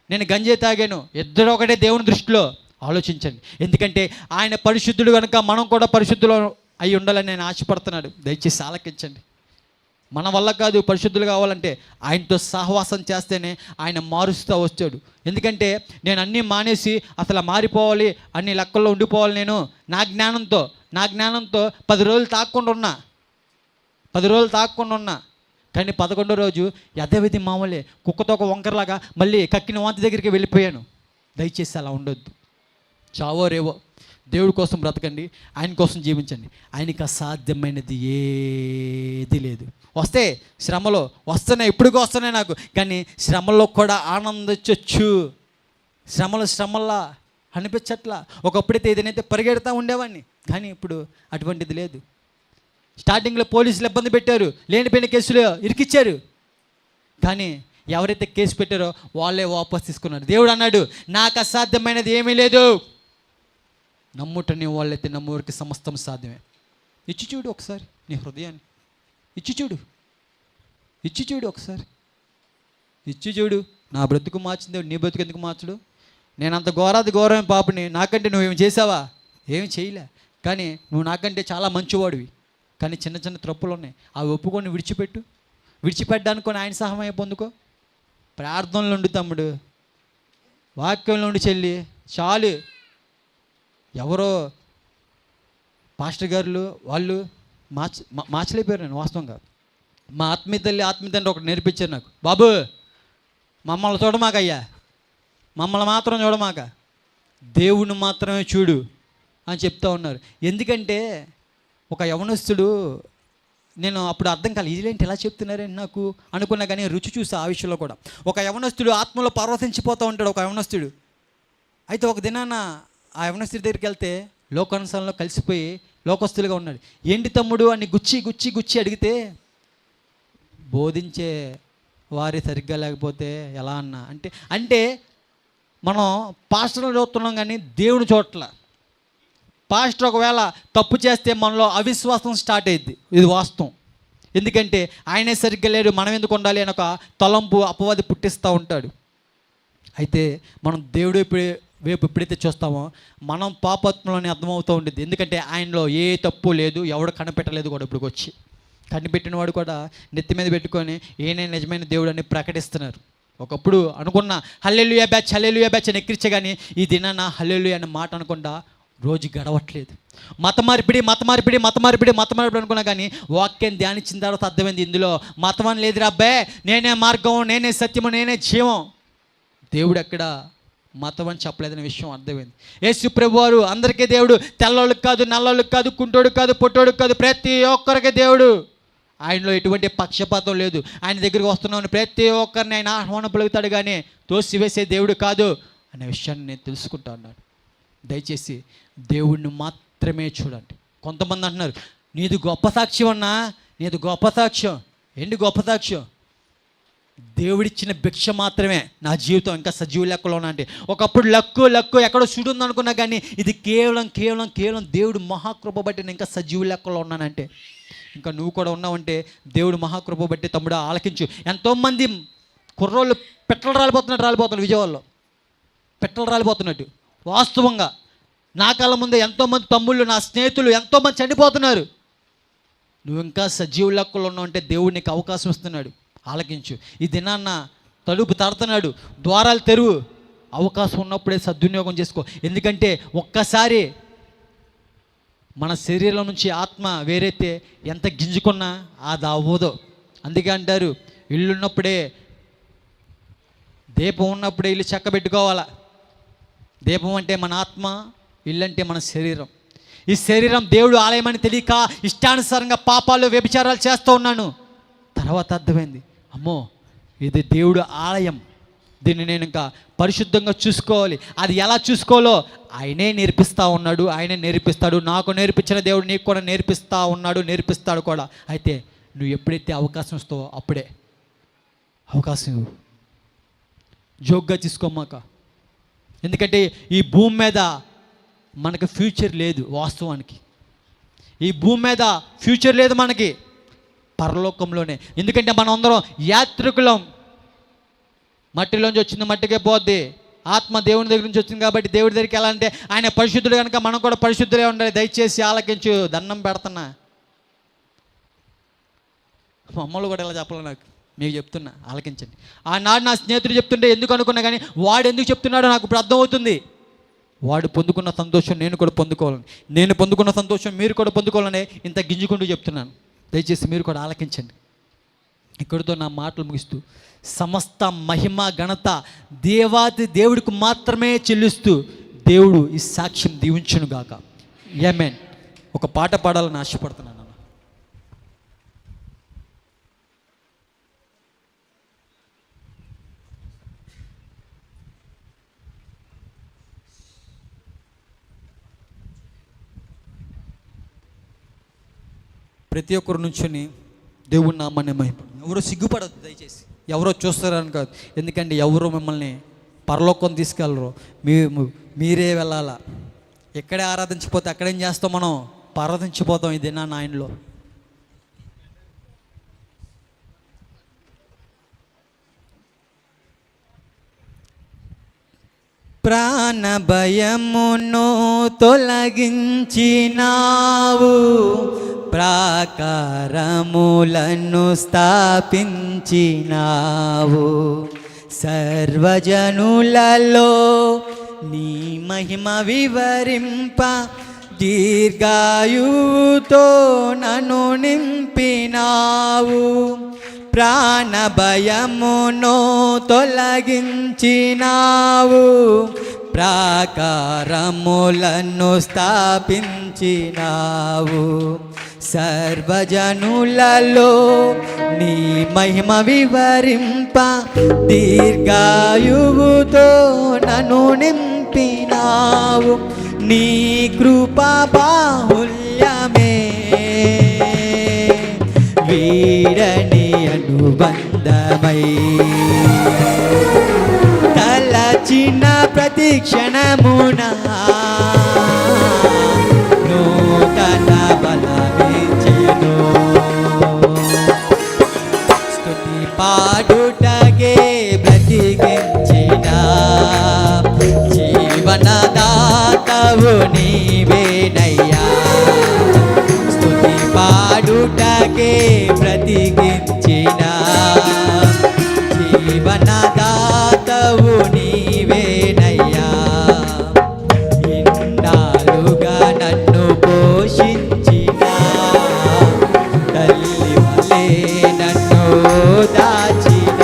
నేను గంజాయి తాగాను, ఇద్దరు ఒకటే దేవుని దృష్టిలో. ఆలోచించండి. ఎందుకంటే ఆయన పరిశుద్ధుడు కనుక మనం కూడా పరిశుద్ధులు అయి ఉండాలని నేను ఆశపడుతున్నాడు. దయచేసి ఆలకించండి. మన వల్ల కాదు పరిశుద్ధులు కావాలంటే, ఆయనతో సహవాసం చేస్తేనే ఆయన మారుస్తూ వచ్చాడు. ఎందుకంటే నేను అన్నీ మానేసి అసలు మారిపోవాలి, అన్ని లెక్కల్లో ఉండిపోవాలి. నేను నా జ్ఞానంతో 10 రోజులు తాగకుండా ఉన్నా, కానీ 11వ రోజు యథావిధి మామూలే కుక్కతో ఒక వంకరలాగా మళ్ళీ కక్కిన వాంతి దగ్గరికి వెళ్ళిపోయాను. దయచేసి అలా ఉండొద్దు. చావో రేవో దేవుడి కోసం బ్రతకండి, ఆయన కోసం జీవించండి. ఆయనకి అసాధ్యమైనది ఏది లేదు. వస్తే శ్రమలో వస్తున్నాయి, ఇప్పటికీ వస్తున్నాయి నాకు, కానీ శ్రమలో కూడా ఆనందించవచ్చు. శ్రమల్లా అనిపించట్లా. ఒకప్పుడైతే ఏదైతే పరిగెడతా ఉండేవాడిని, కానీ ఇప్పుడు అటువంటిది లేదు. స్టార్టింగ్లో పోలీసులు ఇబ్బంది పెట్టారు, లేనిపోయిన కేసులు ఇరికిచ్చారు, కానీ ఎవరైతే కేసు పెట్టారో వాళ్ళే వాపస్ తీసుకున్నారు. దేవుడు అన్నాడు, నాకు అసాధ్యమైనది ఏమీ లేదు. నమ్ముటని వాళ్ళైతే నమ్మువారికి సమస్తం సాధ్యమే. ఇచ్చి చూడు ఒకసారి నీ హృదయాన్ని, ఇచ్చి చూడు ఒకసారి, ఇచ్చి చూడు. నా బ్రతుకు మార్చింది నీ బ్రతుకు ఎందుకు మార్చడు? నేను అంత ఘోరమైన పాపని, నాకంటే నువ్వేం చేసావా? ఏమి చేయలే, కానీ నువ్వు నాకంటే చాలా మంచివాడివి. కానీ చిన్న చిన్న తప్పులు ఉన్నాయి, అవి ఒప్పుకొని విడిచిపెట్టడానికి ఆయన సహాయం పొందుకో. ప్రార్థనలు ఉండు తమ్ముడు, వాక్యంలో ఉండి చెల్లి, చాలు. ఎవరో పాస్టర్ గారులు వాళ్ళు మార్చలేకపోయారు. నేను వాస్తవంగా మా ఆత్మీయ తండ్రి ఒకటి నేర్పించారు నాకు. బాబు, మమ్మల్ని చూడమాకయ్యా, మమ్మల్ని మాత్రం చూడమాక, దేవుని మాత్రమే చూడు అని చెప్తా ఉన్నారు. ఎందుకంటే ఒక యవనస్తుడు, నేను అప్పుడు అర్థం కాలేదు, ఇదేంటి ఎలా చెప్తున్నారండి నాకు అనుకున్నా, కానీ రుచి చూసా ఆ విషయంలో కూడా. ఒక యవనస్తుడు ఆత్మలో పరవశించిపోతూ ఉంటాడు, ఒక యవనస్తుడు. అయితే ఒక దినాన ఆ యవనస్తుడి దగ్గరికి వెళ్తే లోకానుసారంలో కలిసిపోయి లోకస్తులుగా ఉన్నాడు. ఏంటి తమ్ముడు అని గుచ్చి అడిగితే, బోధించే వారి సరిగ్గా లేకపోతే ఎలా అన్నా అంటే మనం పాస్టర్ని చూస్తున్నాం కానీ దేవుని చూడట్ల. పాస్టర్ ఒకవేళ తప్పు చేస్తే మనలో అవిశ్వాసం స్టార్ట్ అయ్యిద్ది. ఇది వాస్తవం. ఎందుకంటే ఆయనే సరిగ్గా లేడు, మనం ఎందుకు ఉండాలి అని ఒక తలంపు అపవాది పుట్టిస్తూ ఉంటాడు. అయితే మనం దేవుడు వైపు ఎప్పుడైతే చూస్తామో మనం పాపత్వంలోనే అర్థమవుతూ ఉంటుంది. ఎందుకంటే ఆయనలో ఏ తప్పు లేదు, ఎవడు కనిపెట్టలేదు కూడా. ఇప్పుడు వచ్చి కనిపెట్టిన వాడు కూడా నెత్తి మీద పెట్టుకొని ఏనే నిజమైన దేవుడు అని ప్రకటిస్తున్నారు. ఒకప్పుడు అనుకున్న హల్లెలూయా బ్యాచ్ అని ఎక్కిరించే, కానీ ఈ దినాన హల్లెలూయా అనే మాట అనకుండా రోజు గడవట్లేదు. మత మార్పిడి అనుకున్నా, కానీ వాక్యం ధ్యానించిన తర్వాత అర్థమైంది, ఇందులో మతం అని లేదురా అబ్బాయి, నేనే మార్గం, నేనే సత్యము, నేనే జీవం. దేవుడు ఎక్కడ మతం అని చెప్పలేదనే విషయం అర్థమైంది. యేసు ప్రభువారు అందరికీ దేవుడు, తెల్లోళ్ళకి కాదు, నల్లోళ్ళకి కాదు, కుంటోడికి కాదు, పొట్టోడికి కాదు, ప్రతి ఒక్కరికి దేవుడు. ఆయనలో ఎటువంటి పక్షపాతం లేదు. ఆయన దగ్గరికి వస్తున్నామని ప్రతి ఒక్కరిని ఆయన ఆహ్వానం పలుకుతాడు, కానీ తోసివేసే దేవుడు కాదు అనే విషయాన్ని నేను తెలుసుకుంటా ఉన్నాను. దయచేసి దేవుణ్ణి మాత్రమే చూడండి. కొంతమంది అంటున్నారు, నీది గొప్ప సాక్ష్యం అన్నా, నీది గొప్ప సాక్ష్యం. ఏంటి గొప్ప సాక్ష్యం? దేవుడిచ్చిన భిక్ష మాత్రమే నా జీవితం ఇంకా సజీవ లెక్కలో ఉన్నా అంటే. ఒకప్పుడు లక్కు ఎక్కడో సుడుంది అనుకున్నా, కానీ ఇది కేవలం దేవుడు మహాకృప బట్టి నేను ఇంకా సజీవ లెక్కలో ఉన్నానంటే, ఇంకా నువ్వు కూడా ఉన్నావంటే దేవుడు మహాకృప బట్టి తమ్ముడు ఆలకించు. ఎంతోమంది కుర్రోళ్ళు పెట్రోల్ రాలిపోతున్నారు విజయవాడలో, పెట్రోల్ రాలిపోతున్నట్టు. వాస్తవంగా నా కళ్ళ ముందే ఎంతోమంది తమ్ముళ్ళు, నా స్నేహితులు ఎంతోమంది చనిపోతున్నారు. నువ్వు ఇంకా సజీవ లెక్కలో ఉన్నావు అంటే దేవుడు నీకు అవకాశం ఇస్తున్నాడు. ఆలకించు. ఈ దినాన్న తలుపు తడుతున్నాడు, ద్వారాలు తెరువు. అవకాశం ఉన్నప్పుడే సద్వినియోగం చేసుకో. ఎందుకంటే ఒక్కసారి మన శరీరం నుంచి ఆత్మ వేరైతే ఎంత గింజుకున్నా అది అవ్వదు. అందుకే అంటారు, ఇల్లు ఉన్నప్పుడే, దీపం ఉన్నప్పుడే ఇల్లు చక్కబెట్టుకోవాలా. దీపం అంటే మన ఆత్మ, ఇల్లు అంటే మన శరీరం. ఈ శరీరం దేవుడు ఆలయమని తెలియక ఇష్టానుసారంగా పాపాలు వ్యభిచారాలు చేస్తూ ఉన్నాను. తర్వాత అర్థమైంది, అమ్మో ఇది దేవుడు ఆలయం, దీన్ని నేను ఇంకా పరిశుద్ధంగా చూసుకోవాలి. అది ఎలా చూసుకోవాలో ఆయనే నేర్పిస్తూ ఉన్నాడు, ఆయనే నేర్పిస్తాడు. నాకు నేర్పించిన దేవుడు నీకు కూడా నేర్పిస్తూ ఉన్నాడు, నేర్పిస్తాడు కూడా. అయితే నువ్వు ఎప్పుడైతే అవకాశం ఇస్తావో అప్పుడే అవకాశం జోగ్గా తీసుకోమాక. ఎందుకంటే ఈ భూమి మీద మనకు ఫ్యూచర్ లేదు. వాస్తవానికి ఈ భూమి మీద ఫ్యూచర్ లేదు మనకి, పరలోకంలోనే. ఎందుకంటే మనం అందరం యాత్రికులం. మట్టిలోంచి వచ్చింది మట్టికే పోద్ది, ఆత్మ దేవుని దగ్గర నుంచి వచ్చింది కాబట్టి దేవుడి దగ్గరికి ఎలా అంటే ఆయన పరిశుద్ధుడు కనుక మనం కూడా పరిశుద్ధులే ఉండాలి. దయచేసి ఆలకించు, దండం పెడుతున్నా. మా అమ్మలు కూడా ఇలా చెప్పాలి, నాకు మీకు చెప్తున్నా, ఆలకించండి. ఆనాడు నా స్నేహితుడు చెప్తుంటే ఎందుకు అనుకున్నా, కానీ వాడు ఎందుకు చెప్తున్నాడో నాకు ఇప్పుడు అర్థమవుతుంది. వాడు పొందుకున్న సంతోషం నేను కూడా పొందుకోవాలని, నేను పొందుకున్న సంతోషం మీరు కూడా పొందుకోవాలని ఇంత గింజుకుంటూ చెప్తున్నాను. దయచేసి మీరు కూడా ఆలకించండి. ఇక్కడితో నా మాటలు ముగిస్తూ, సమస్త మహిమ ఘనత దేవాది దేవుడికి మాత్రమే చెల్లిస్తూ దేవుడు ఈ సాక్ష్యం దీవించును గాక. ఆమేన్. ఒక పాట పాడాలని ఆశపడుతున్నాను. ప్రతి ఒక్కరు నుంచుని దేవుని నామాన్ని మహిమపడు. ఎవరో సిగ్గుపడద్దు దయచేసి, ఎవరో చూస్తారని కాదు. ఎందుకంటే ఎవరో మిమ్మల్ని పరలోకం తీసుకెళ్ళరు, మీరే వెళ్ళాలా. ఎక్కడే ఆరాధించిపోతే అక్కడేం చేస్తాం, మనం ఆరాధించిపోతాం. ఇది నా ఆయనలో ప్రాణ భయమును తొలగించినావు, ప్రాకారములను స్థాపించినావు, సర్వజనులలో నీ మహిమ వివరింప దీర్ఘాయుతో నన్ను నింపినావు. ప్రాణ భయమును తొలగించినావు, ప్రాకారములను స్థాపించినావు, సర్వజనులలో నీ మహిమ వివరింప దీర్ఘాయువుతో నన్ను నింపినావు. నీ కృపా బాహుల్యమే వీడని అనుబంధమై, తలచిన ప్రతి క్షణమున నూతన బలమిచ్చెను. స్తుతి పాడుటకే బ్రతికించిన జీవనదాతవు నీవేనయ్యా. స్తుతి పాడుటకే బ్రతికించిన జీవనదాతవు నీవేనయ్యా. ఇన్నాళ్ళుగా నన్ను పోషించిన తల్లి వలె నన్ను దాచిన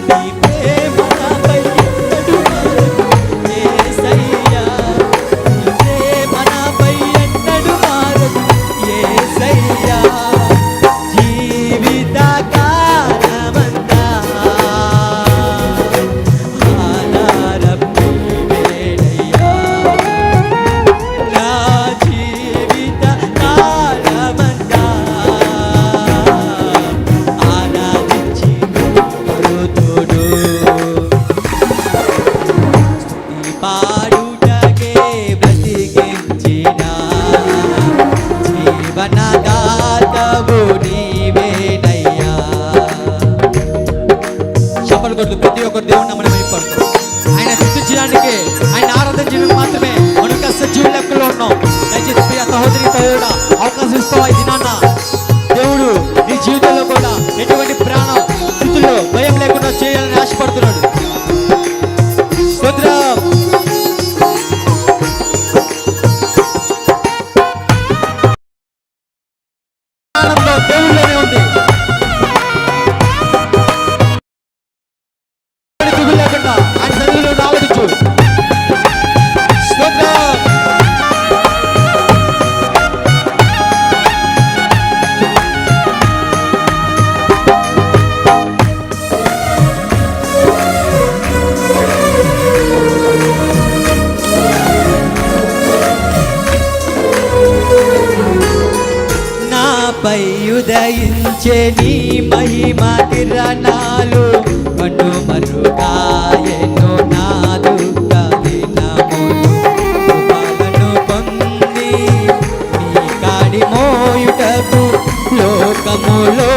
నీ ప్రేమ నాపై ఎన్నడూ మారదు యేసయ్యా. నీ ప్రేమ నాపై ఎన్నడూ మారదు యేసయ్యా. జీవిత కాలమంతా ఆధారం నీవేనయ్యా. నా జీవిత కాలమంతా ఆరాధించి కొలుతుడు. స్తుతి పాడుటకే బ్రతికించిన జీవనదాతవు నీవేనయ్యా. చప్పలు కొడుతూ ప్రతి ఒక్కరు దేవుని నామమున మహిమపడతాం. ఆయన స్తుతించడానికి, ఆయన ఆరాధించడానికి మాత్రమే మనం సజీవ లెక్కలో ఉన్నాం. దయచేసి ప్రియ సహోదరి సహోదరుడా, అవకాశం ఇస్తావా ఈ దినాన? దేవుడు నీ జీవితంలో కూడా ఎటువంటి ప్రాణం స్థితుల్లో భయం లేకుండా చేయాలని ఆశపడుతున్నాడు. స్తోత్రం దేవుళ్ళనే ఉంది. దిగులు లేకుండా ఆయన సన్నిధిలో ఆలోచించు. స్తోత్రం. నాపై ఉదయించే నీ మహిమ కిరణాలు కన్ను మరుగాయెను నా దుఃఖ దినములు. కృపలను పొంది నీ కాడి మోయుటకు లోకములో